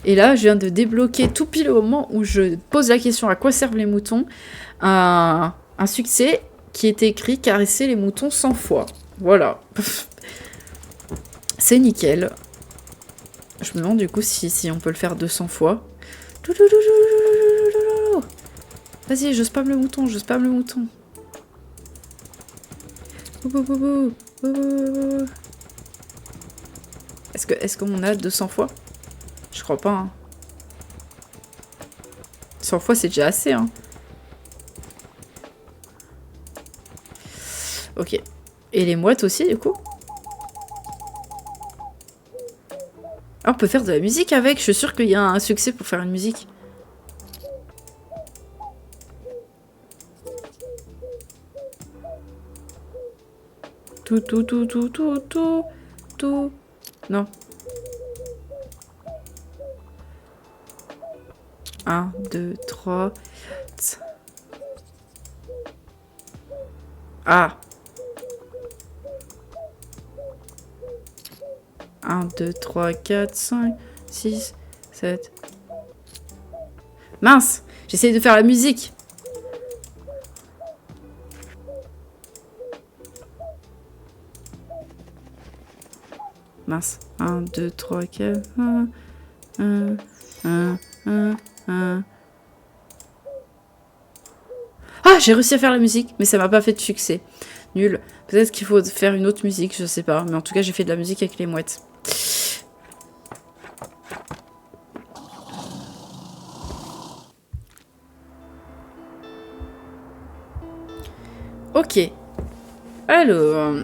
Et là, je viens de débloquer tout pile au moment où je pose la question à quoi servent les moutons, un succès qui est écrit caresser les moutons 100 fois. Voilà. C'est nickel. Je me demande du coup si on peut le faire 200 fois. Vas-y, je spam le mouton, je spam le mouton. Est-ce qu'on a 200 fois? Je crois pas. Hein. 100 fois, c'est déjà assez. Hein. Ok. Et les mouettes aussi, du coup? Ah, on peut faire de la musique avec. Je suis sûre qu'il y a un succès pour faire une musique. Tout. Non. 1, 2, 3. Ah. 1, 2, 3, 4, 5, 6, 7. Mince! J'essaye de faire la musique. Mince. 1, 2, 3, 4. 1. Ah, j'ai réussi à faire la musique, mais ça m'a pas fait de succès. Nul. Peut-être qu'il faut faire une autre musique, je sais pas. Mais en tout cas, j'ai fait de la musique avec les mouettes. Ok. Alors.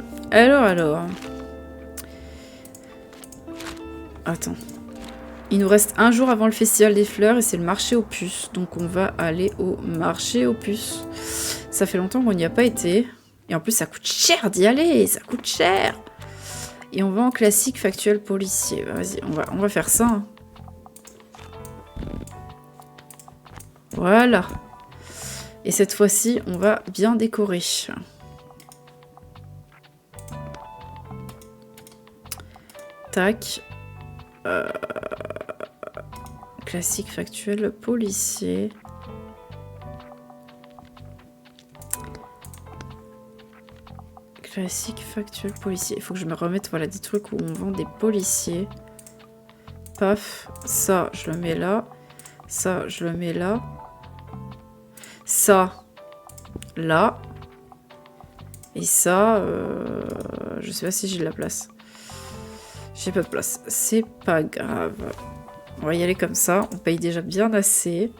Attends. Il nous reste un jour avant le festival des fleurs et c'est le marché aux puces. Donc on va aller au marché aux puces. Ça fait longtemps qu'on n'y a pas été. Et en plus ça coûte cher d'y aller. Ça coûte cher. Et on va en classique factuel policier. Vas-y, on va faire ça. Hein. Voilà. Et cette fois-ci, on va bien décorer. Tac. Classique factuel policier. Classique factuel policier. Il faut que je me remette voilà, des trucs où on vend des policiers. Paf. Ça, je le mets là. Ça, je le mets là. Ça, là. Et ça, je sais pas si j'ai de la place. J'ai pas de place. C'est pas grave. On va y aller comme ça. On paye déjà bien assez.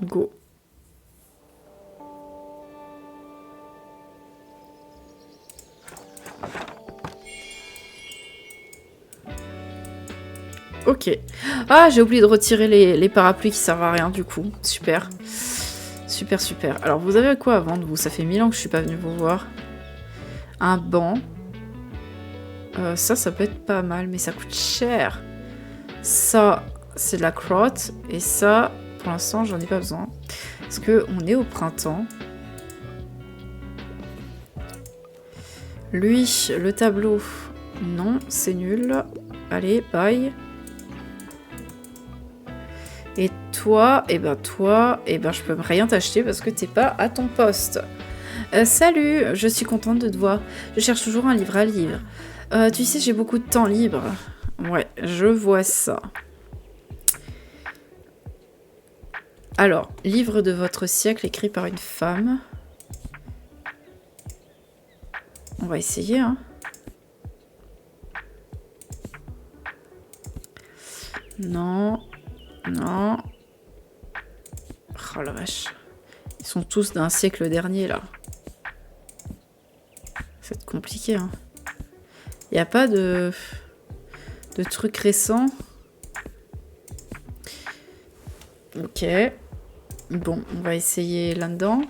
Go. Ok. Ah, j'ai oublié de retirer les parapluies qui servent à rien du coup. Super. Super. Alors, vous avez quoi à vendre, vous? Ça fait 1000 ans que je suis pas venue vous voir. Un banc. Ça peut être pas mal, mais ça coûte cher. Ça, c'est de la crotte. Et ça, pour l'instant, j'en ai pas besoin. Parce qu'on est au printemps. Lui, le tableau. Non, c'est nul. Allez, bye. Et toi, je peux rien t'acheter parce que t'es pas à ton poste. Salut, je suis contente de te voir. Je cherche toujours un livre à lire. Tu sais, j'ai beaucoup de temps libre. Ouais, je vois ça. Alors, livre de votre siècle écrit par une femme. On va essayer, hein. Non. Non. Oh la vache. Ils sont tous d'un siècle dernier, là. C'est compliqué, hein. Il n'y a pas de trucs récents. Ok. Bon, on va essayer là-dedans.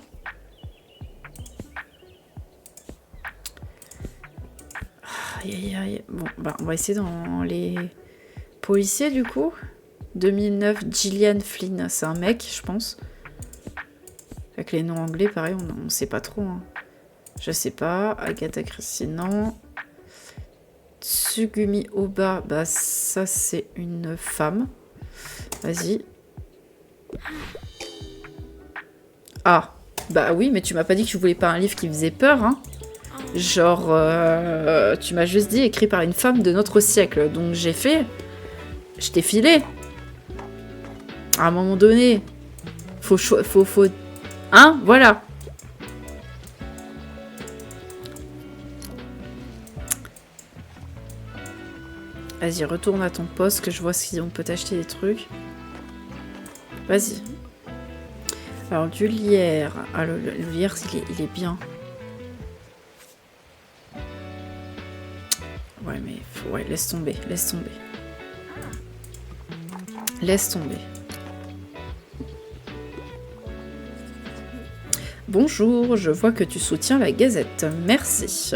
Aïe, aïe, aïe. Bon, bah, on va essayer dans les policiers, du coup. 2009, Gillian Flynn. C'est un mec, je pense. Avec les noms anglais, pareil, on ne sait pas trop. Hein. Je sais pas. Agatha Christie, non. Tsugumi Oba, bah ça c'est une femme. Vas-y. Ah, bah oui, mais tu m'as pas dit que tu voulais pas un livre qui faisait peur, hein. Genre, tu m'as juste dit écrit par une femme de notre siècle. Donc j'ai fait. Je t'ai filé. À un moment donné, faut... Hein, voilà. Vas-y, retourne à ton poste, que je vois si on peut t'acheter des trucs. Vas-y. Alors, du lierre. Ah, le lierre, il est bien. Ouais, mais... Ouais, laisse tomber, laisse tomber. Laisse tomber. Bonjour, je vois que tu soutiens la Gazette. Merci.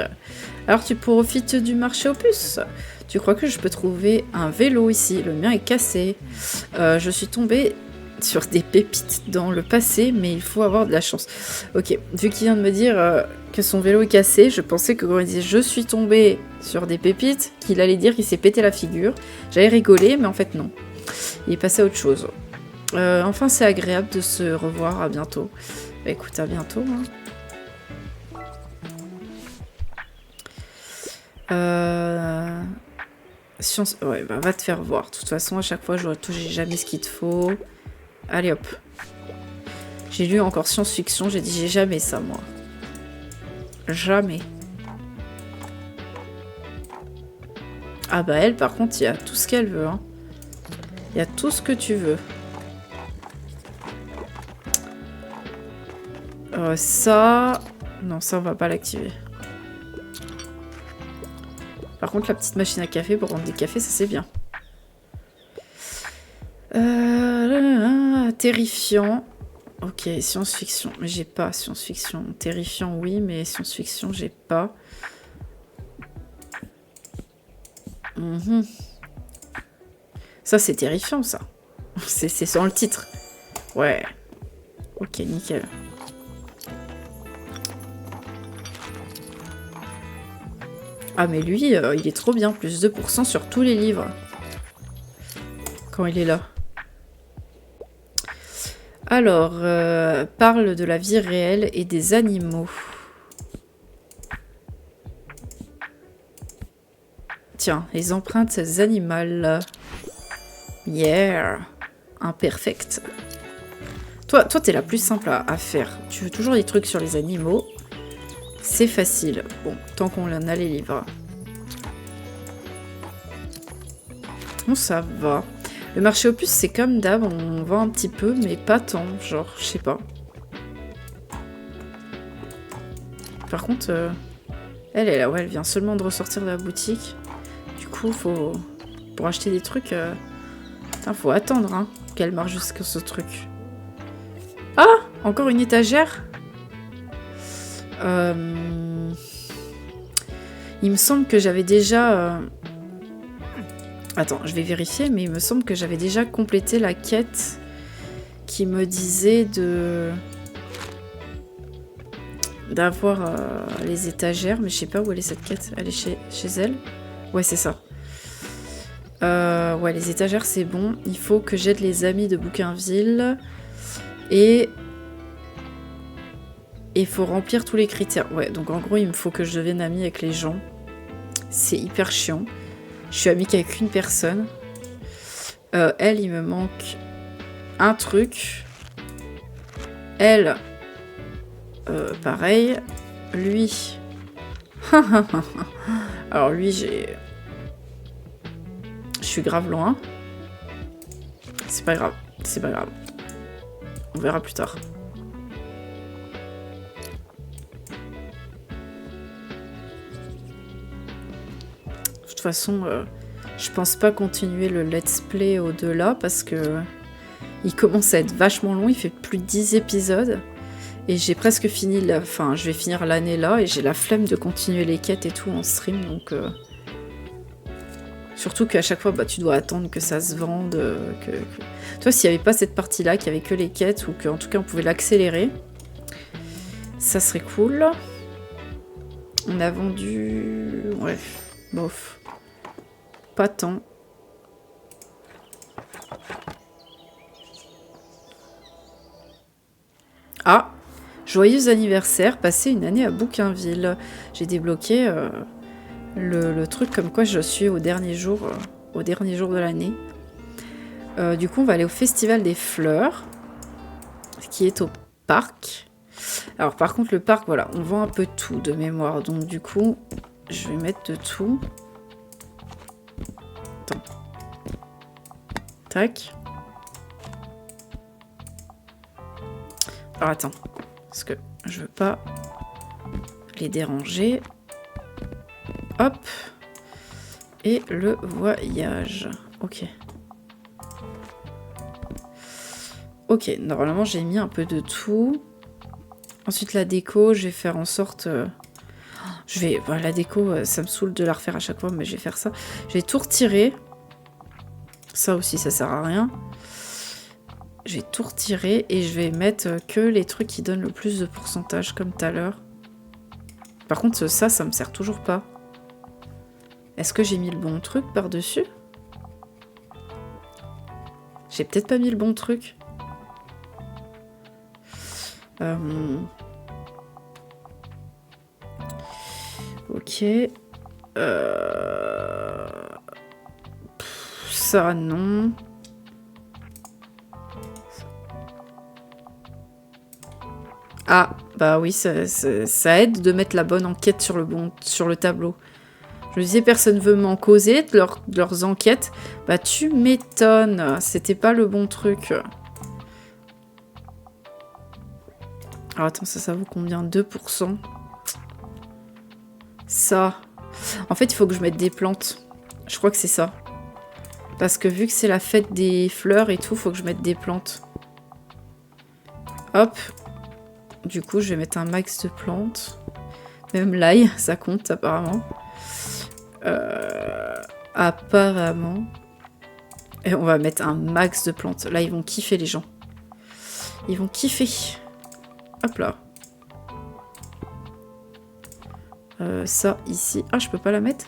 Alors, tu profites du marché aux puces. Tu crois que je peux trouver un vélo ici? Le mien est cassé. Je suis tombée sur des pépites dans le passé, mais il faut avoir de la chance. Ok, vu qu'il vient de me dire que son vélo est cassé, je pensais que quand il disait je suis tombée sur des pépites, qu'il allait dire qu'il s'est pété la figure. J'avais rigolé, mais en fait non. Il est passé à autre chose. Enfin, c'est agréable de se revoir. À bientôt. Bah, écoute, à bientôt. Hein. Science... Ouais, bah va te faire voir. De toute façon, à chaque fois, j'ai jamais ce qu'il te faut. Allez, hop. J'ai lu encore science-fiction. J'ai dit, j'ai jamais ça, moi. Jamais. Ah bah elle, par contre, il y a tout ce qu'elle veut. Hein. Il y a tout ce que tu veux. Ça... Non, ça, on va pas l'activer. Par contre, la petite machine à café pour rendre des cafés, ça c'est bien. Terrifiant. Ok, science-fiction. Mais j'ai pas science-fiction. Terrifiant, oui, mais science-fiction, j'ai pas. Ça, c'est terrifiant, ça. C'est sans le titre. Ouais. Ok, nickel. Ah mais lui, il est trop bien, plus 2% sur tous les livres. Quand il est là. Alors, parle de la vie réelle et des animaux. Tiens, les empreintes animales. Yeah. Imperfect. Toi t'es la plus simple à faire. Tu veux toujours des trucs sur les animaux. C'est facile. Bon, tant qu'on en a les livres. Bon, ça va. Le marché aux puces, c'est comme d'hab, on vend un petit peu, mais pas tant. Genre, je sais pas. Par contre, elle est là, ouais, elle vient seulement de ressortir de la boutique. Du coup, faut... Pour acheter des trucs, faut attendre, hein, qu'elle marche jusqu'à ce truc. Ah! Encore une étagère? Il me semble que j'avais déjà... Attends, je vais vérifier, mais il me semble que j'avais déjà complété la quête qui me disait d'avoir les étagères, mais je sais pas où elle est cette quête. Elle est chez elle? Ouais, c'est ça. Ouais, les étagères, c'est bon. Il faut que j'aide les amis de Bouquinville. Et il faut remplir tous les critères. Ouais, donc en gros, il me faut que je devienne amie avec les gens. C'est hyper chiant. Je suis amie qu'avec une personne. Elle, il me manque un truc. Elle, pareil. Lui. Alors lui, je suis grave loin. C'est pas grave, c'est pas grave. On verra plus tard. De toute façon, je pense pas continuer le let's play au-delà parce que il commence à être vachement long, il fait plus de 10 épisodes. Et j'ai presque fini, enfin je vais finir l'année là et j'ai la flemme de continuer les quêtes et tout en stream, donc... Surtout qu'à chaque fois, bah, tu dois attendre que ça se vende. Toi, s'il n'y avait pas cette partie-là, qu'il n'y avait que les quêtes, ou qu'en tout cas on pouvait l'accélérer, ça serait cool. On a vendu... Ouais, bof. Pas tant. Ah, joyeux anniversaire, passé une année à Bouquinville. J'ai débloqué le truc comme quoi je suis au dernier jour de l'année. Du coup, on va aller au Festival des Fleurs, qui est au parc. Alors par contre, le parc, voilà, on vend un peu tout de mémoire. Donc du coup, je vais mettre de tout. Attends. Tac. Alors attends, parce que je veux pas les déranger. Hop. Et le voyage. Ok. Ok, normalement j'ai mis un peu de tout. Ensuite la déco, je vais faire en sorte... la déco, ça me saoule de la refaire à chaque fois, mais je vais faire ça. Je vais tout retirer. Ça aussi, ça sert à rien. Je vais tout retirer et je vais mettre que les trucs qui donnent le plus de pourcentage, comme tout à l'heure. Par contre, ça me sert toujours pas. Est-ce que j'ai mis le bon truc par-dessus? J'ai peut-être pas mis le bon truc. Ok. Ça, non. Ah, bah oui, ça aide de mettre la bonne enquête sur le tableau. Je me disais, personne veut m'en causer de leurs enquêtes. Bah tu m'étonnes, c'était pas le bon truc. Alors attends, ça vaut combien? 2%. Ça. En fait, il faut que je mette des plantes. Je crois que c'est ça. Parce que vu que c'est la fête des fleurs et tout, il faut que je mette des plantes. Hop. Du coup, je vais mettre un max de plantes. Même l'ail, ça compte apparemment. Apparemment. Et on va mettre un max de plantes. Là, ils vont kiffer les gens. Ils vont kiffer. Hop là. Ça, ici. Ah, je peux pas la mettre?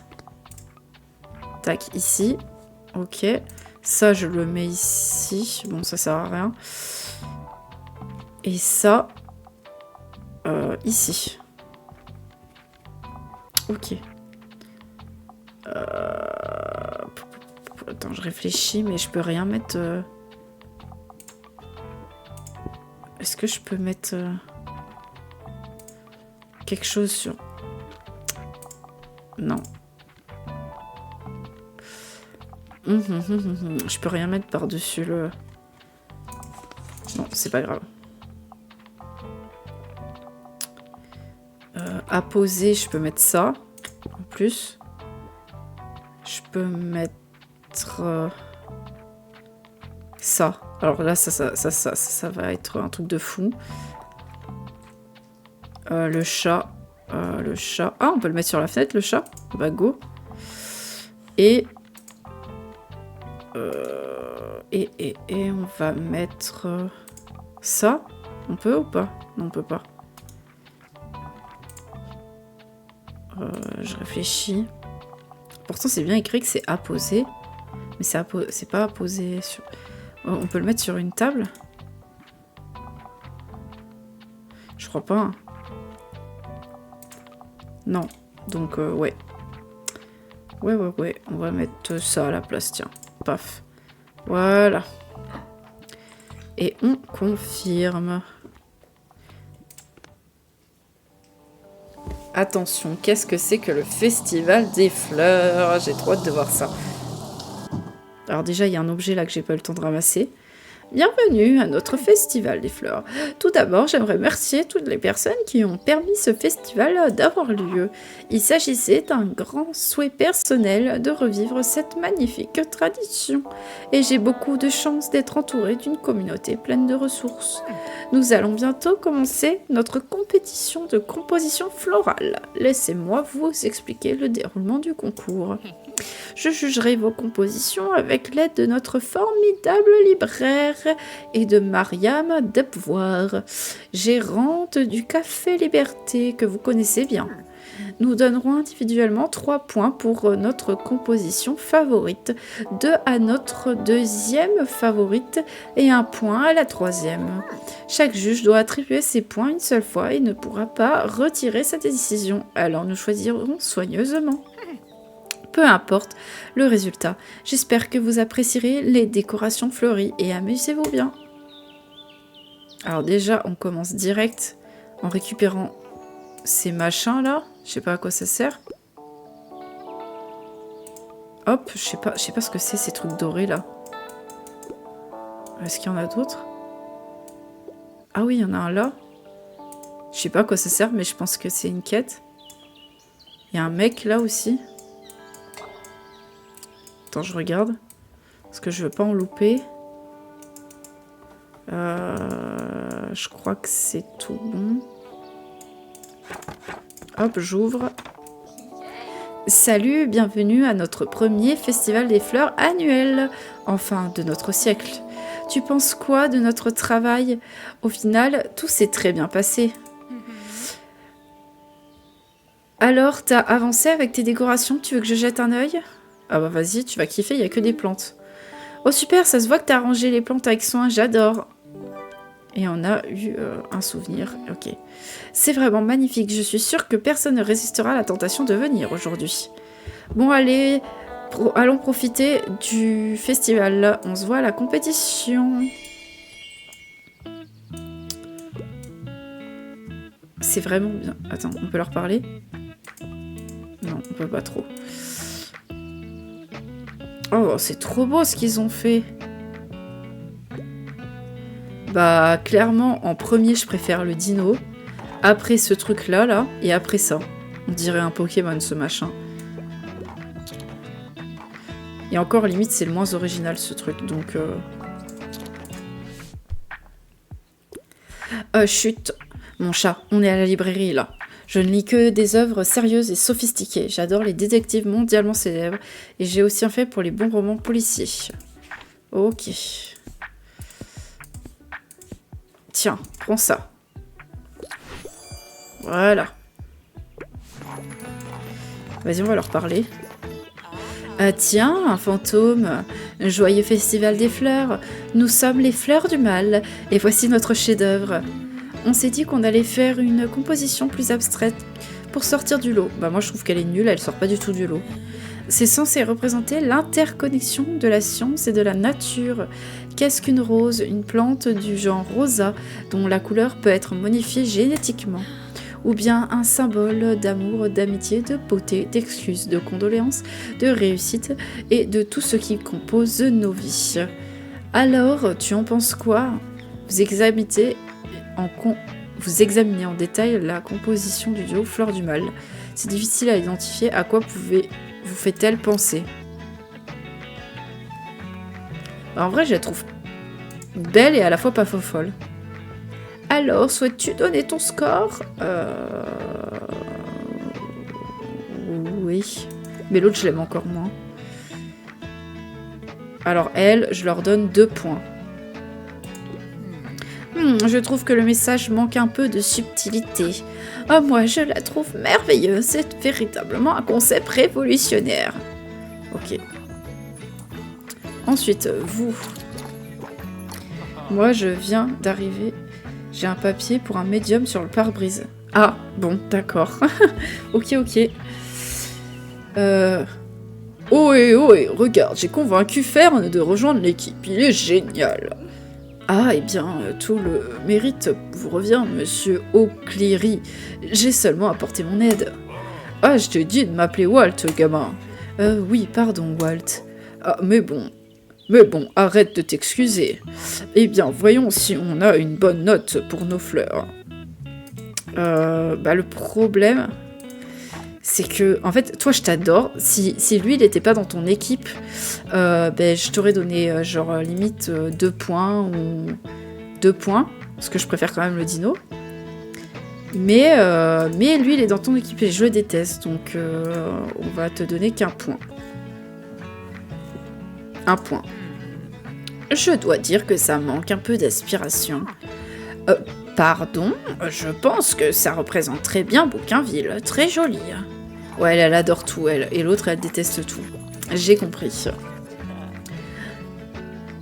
Tac, ici. Ok. Ça, je le mets ici. Bon, ça sert à rien. Et ça... ici. Ok. Attends, je réfléchis, mais je peux rien mettre... Est-ce que je peux mettre... quelque chose sur... Non. Je peux rien mettre par-dessus le... Non, c'est pas grave. À poser, je peux mettre ça. En plus. Je peux mettre... ça. Alors là, ça va être un truc de fou. Le chat. Le chat. Ah, on peut le mettre sur la fenêtre, le chat. Bah, go. Et on va mettre ça. On peut ou pas? Non, on peut pas. Je réfléchis. Pourtant, c'est bien écrit que c'est à poser. Mais c'est pas à poser sur... On peut le mettre sur une table? Je crois pas. Hein. Non. Donc, ouais. Ouais. On va mettre ça à la place, tiens. Paf. Voilà. Et on confirme. Attention, qu'est-ce que c'est que le festival des fleurs? J'ai trop hâte de voir ça. Alors déjà, il y a un objet là que j'ai pas eu le temps de ramasser. Bienvenue à notre festival des fleurs. Tout d'abord, j'aimerais remercier toutes les personnes qui ont permis ce festival d'avoir lieu. Il s'agissait d'un grand souhait personnel de revivre cette magnifique tradition. Et j'ai beaucoup de chance d'être entourée d'une communauté pleine de ressources. Nous allons bientôt commencer notre compétition de composition florale. Laissez-moi vous expliquer le déroulement du concours. Je jugerai vos compositions avec l'aide de notre formidable libraire et de Mariam Debvoir, gérante du Café Liberté que vous connaissez bien. Nous donnerons individuellement 3 points pour notre composition favorite, 2 à notre deuxième favorite et 1 point à la troisième. Chaque juge doit attribuer ses points une seule fois et ne pourra pas retirer sa décision, alors nous choisirons soigneusement. Peu importe le résultat, j'espère que vous apprécierez les décorations fleuries et amusez-vous bien. Alors déjà, on commence direct en récupérant ces machins là. Je sais pas à quoi ça sert. Hop, je sais pas ce que c'est ces trucs dorés là. Est-ce qu'il y en a d'autres? Ah oui, il y en a un là. Je sais pas à quoi ça sert, mais je pense que c'est une quête. Il y a un mec là aussi. Attends, je regarde. Parce que je veux pas en louper. Je crois que c'est tout bon. Hop, j'ouvre. Salut, bienvenue à notre premier festival des fleurs annuel. Enfin, de notre siècle. Tu penses quoi de notre travail? Au final, tout s'est très bien passé. Alors, t'as avancé avec tes décorations? Tu veux que je jette un œil? Ah bah vas-y, tu vas kiffer, il n'y a que des plantes. Oh super, ça se voit que t'as rangé les plantes avec soin, j'adore. Et on a eu un souvenir, ok. C'est vraiment magnifique, je suis sûre que personne ne résistera à la tentation de venir aujourd'hui. Bon allez, allons profiter du festival, on se voit à la compétition. C'est vraiment bien. Attends, on peut leur parler? Non, on peut pas trop. Oh, c'est trop beau ce qu'ils ont fait. Bah, clairement, en premier, je préfère le dino. Après ce truc-là, là, et après ça. On dirait un Pokémon, ce machin. Et encore, limite, c'est le moins original, ce truc, donc... chut. Mon chat, on est à la librairie, là. Je ne lis que des œuvres sérieuses et sophistiquées. J'adore les détectives mondialement célèbres. Et j'ai aussi un fait pour les bons romans policiers. Ok. Tiens, prends ça. Voilà. Vas-y, on va leur parler. Ah tiens, un fantôme. Un joyeux festival des fleurs. Nous sommes les fleurs du mal. Et voici notre chef-d'œuvre. On s'est dit qu'on allait faire une composition plus abstraite pour sortir du lot. Bah moi je trouve qu'elle est nulle, elle sort pas du tout du lot. C'est censé représenter l'interconnexion de la science et de la nature. Qu'est-ce qu'une rose? Une plante du genre rosa dont la couleur peut être modifiée génétiquement. Ou bien un symbole d'amour, d'amitié, de beauté, d'excuses, de condoléances, de réussite et de tout ce qui compose nos vies. Alors, tu en penses quoi? Vous examinez en détail la composition du duo Fleur du Mal. C'est difficile à identifier. À quoi vous fait-elle penser? En vrai, je la trouve belle et à la fois pas folle. Alors, souhaites-tu donner ton score? Oui. Mais l'autre, je l'aime encore moins. Alors, elle, je leur donne 2 points. Je trouve que le message manque un peu de subtilité. Oh, moi, je la trouve merveilleuse. C'est véritablement un concept révolutionnaire. Ok. Ensuite, vous. Moi, je viens d'arriver. J'ai un papier pour un médium sur le pare-brise. Ah, bon, d'accord. Ok. Ohé, regarde, j'ai convaincu Fern de rejoindre l'équipe. Il est génial. Ah, eh bien, tout le mérite vous revient, monsieur O'Cleary. J'ai seulement apporté mon aide. Ah, je te dis de m'appeler Walt, gamin. Oui, pardon, Walt. Ah, mais bon, arrête de t'excuser. Eh bien, voyons si on a une bonne note pour nos fleurs. Le problème, c'est que, en fait, toi, je t'adore. Si lui, il n'était pas dans ton équipe, je t'aurais donné, limite 2 points ou 2 points, parce que je préfère quand même le dino. Mais lui, il est dans ton équipe et je le déteste, donc on va te donner qu'un point. 1 point. Je dois dire que ça manque un peu d'aspiration. Pardon, je pense que ça représente très bien Bouquinville, très joli. Ouais, elle adore tout, elle, et l'autre, elle déteste tout. J'ai compris.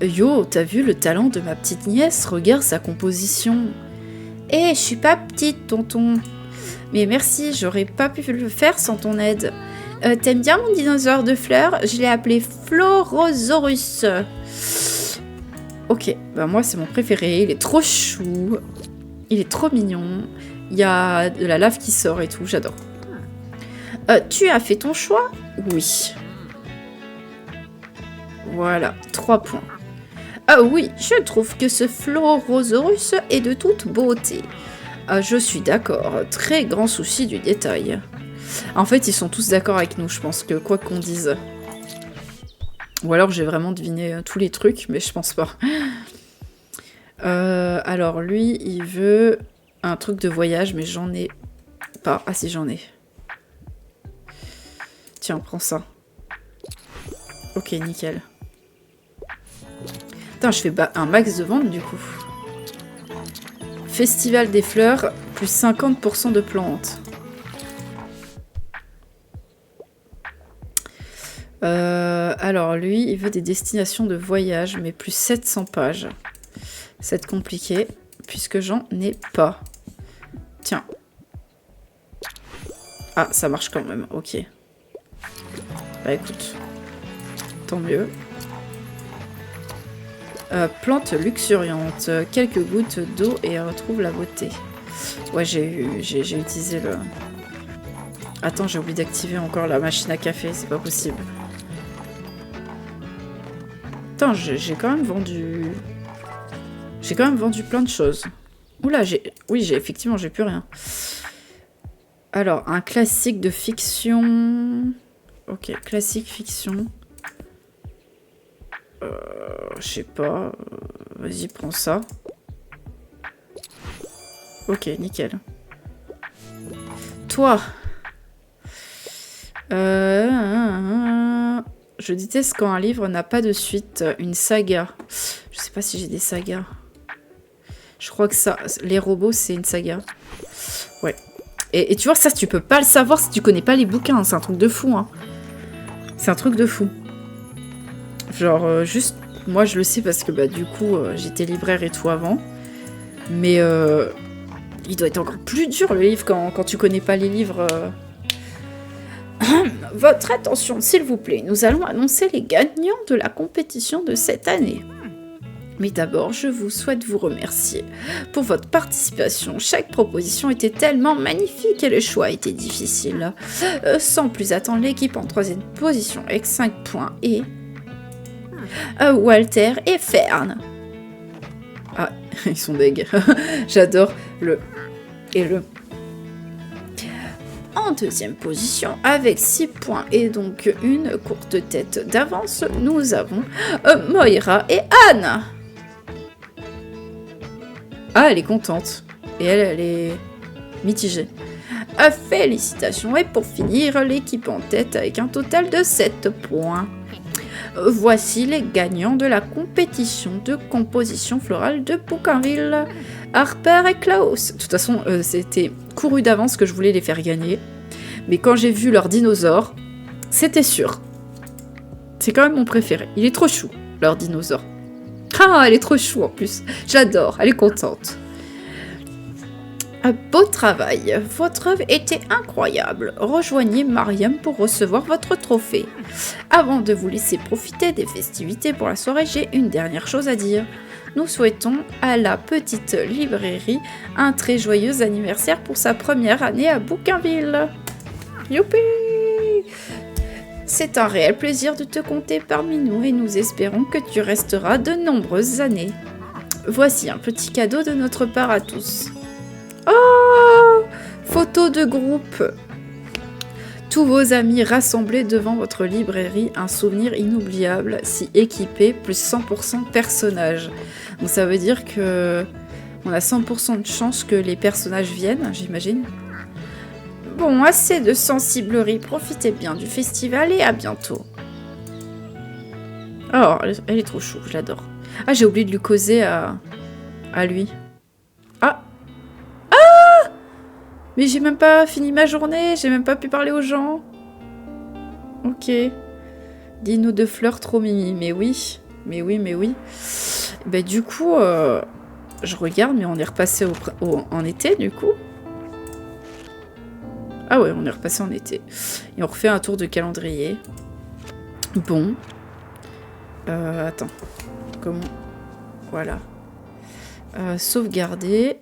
Yo, t'as vu le talent de ma petite nièce? Regarde sa composition. Je suis pas petite, tonton. Mais merci, j'aurais pas pu le faire sans ton aide. T'aimes bien mon dinosaure de fleurs? Je l'ai appelé Florosaurus. Ok, moi c'est mon préféré, il est trop chou, il est trop mignon, il y a de la lave qui sort et tout, j'adore. Tu as fait ton choix? Oui. Voilà, 3 points. Ah oui, je trouve que ce Florosaurus est de toute beauté. Je suis d'accord, très grand souci du détail. En fait, ils sont tous d'accord avec nous, je pense que quoi qu'on dise. Ou alors j'ai vraiment deviné tous les trucs, mais je pense pas. Alors lui, il veut un truc de voyage, mais j'en ai pas. Ah si, j'en ai. Tiens, prends ça. Ok, nickel. Putain, je fais un max de ventes du coup. Festival des fleurs, plus 50% de plantes. Alors lui, il veut des destinations de voyage, mais plus 700 pages. C'est compliqué, puisque j'en ai pas. Tiens. Ah, ça marche quand même, ok. Bah écoute, tant mieux. Plante luxuriante, quelques gouttes d'eau et retrouve la beauté. Ouais, j'ai utilisé le... Attends, j'ai oublié d'activer encore la machine à café, c'est pas possible. Attends, j'ai quand même vendu... J'ai quand même vendu plein de choses. Oula, effectivement, j'ai plus rien. Alors, un classique de fiction... Ok, classique fiction... je sais pas. Vas-y, prends ça. Ok, nickel. Toi. Je déteste quand un livre n'a pas de suite. Une saga. Je sais pas si j'ai des sagas. Je crois que ça... Les robots, c'est une saga. Ouais. Et tu vois, ça, tu peux pas le savoir si tu connais pas les bouquins. Hein. C'est un truc de fou, hein. C'est un truc de fou. Genre, juste... Moi, je le sais parce que, du coup, j'étais libraire et tout avant. Mais il doit être encore plus dur, le livre, quand tu connais pas les livres. Votre attention, s'il vous plaît. Nous allons annoncer les gagnants de la compétition de cette année. Mais d'abord, je vous souhaite vous remercier pour votre participation. Chaque proposition était tellement magnifique et le choix était difficile. Sans plus attendre, l'équipe en 3e position avec 5 points et... Walter et Fern. Ah, ils sont deg. J'adore le... Et le... En 2e position, avec 6 points et donc une courte tête d'avance, nous avons Moira et Anne. Ah, elle est contente. Et elle est mitigée. Félicitations. Et pour finir, l'équipe en tête avec un total de 7 points. Voici les gagnants de la compétition de composition florale de Bouquinville. Harper et Klaus. De toute façon, c'était couru d'avance que je voulais les faire gagner. Mais quand j'ai vu leur dinosaure, c'était sûr. C'est quand même mon préféré. Il est trop chou, leur dinosaure. Ah, elle est trop chou en plus. J'adore, elle est contente. Beau travail, votre œuvre était incroyable. Rejoignez Mariam pour recevoir votre trophée. Avant de vous laisser profiter des festivités pour la soirée, j'ai une dernière chose à dire. Nous souhaitons à la petite librairie un très joyeux anniversaire pour sa première année à Bougainville. Youpi! C'est un réel plaisir de te compter parmi nous et nous espérons que tu resteras de nombreuses années. Voici un petit cadeau de notre part à tous. Oh! Photo de groupe. Tous vos amis rassemblés devant votre librairie, un souvenir inoubliable, si équipé, plus 100% personnages. Donc ça veut dire que on a 100% de chance que les personnages viennent, j'imagine. Bon, assez de sensiblerie, profitez bien du festival et à bientôt. Oh, elle est trop chou, je l'adore. Ah, j'ai oublié de lui causer à lui. Ah! Mais j'ai même pas fini ma journée, j'ai même pas pu parler aux gens. Ok. Dino de fleurs trop mimi, mais oui. Mais oui. Bah du coup, je regarde, mais on est repassé en été, du coup. Ah ouais, on est repassé en été. Et on refait un tour de calendrier. Bon. Attends. Comment? Voilà. Sauvegarder.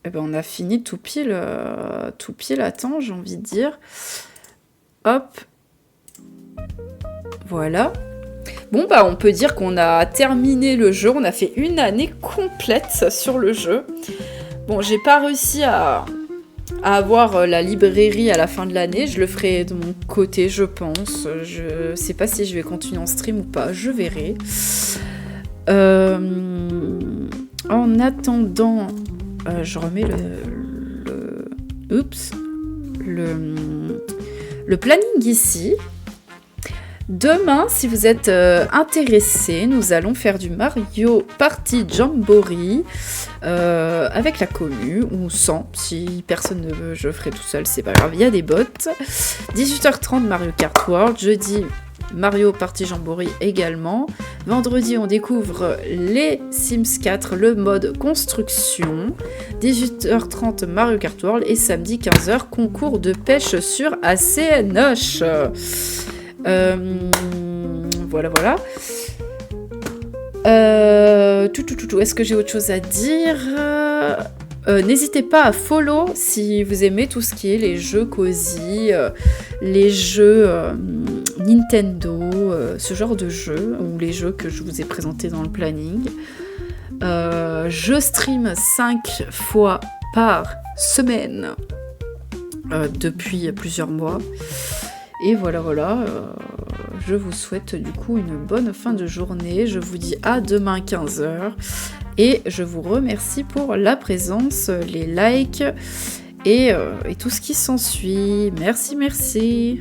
Eh ben, on a fini tout pile à temps, j'ai envie de dire. Hop. Voilà. Bon, bah, on peut dire qu'on a terminé le jeu. On a fait une année complète sur le jeu. Bon, j'ai pas réussi à avoir la librairie à la fin de l'année. Je le ferai de mon côté, je pense. Je sais pas si je vais continuer en stream ou pas. Je verrai. En attendant... je remets le planning ici. Demain, si vous êtes intéressés, nous allons faire du Mario Party Jamboree avec la commu ou sans. Si personne ne veut, je ferai tout seul, c'est pas grave. Il y a des bots. 18h30 Mario Kart World. Jeudi, Mario Party Jamboree également. Vendredi, on découvre les Sims 4, le mode construction. 18h30 Mario Kart World et samedi 15h concours de pêche sur ACNH. Voilà. Est-ce que j'ai autre chose à dire? N'hésitez pas à follow si vous aimez tout ce qui est les jeux cozy, les jeux Nintendo, ce genre de jeux, ou les jeux que je vous ai présentés dans le planning. Je stream 5 fois par semaine depuis plusieurs mois. Et voilà, je vous souhaite du coup une bonne fin de journée. Je vous dis à demain 15h. Et je vous remercie pour la présence, les likes et tout ce qui s'ensuit. Merci.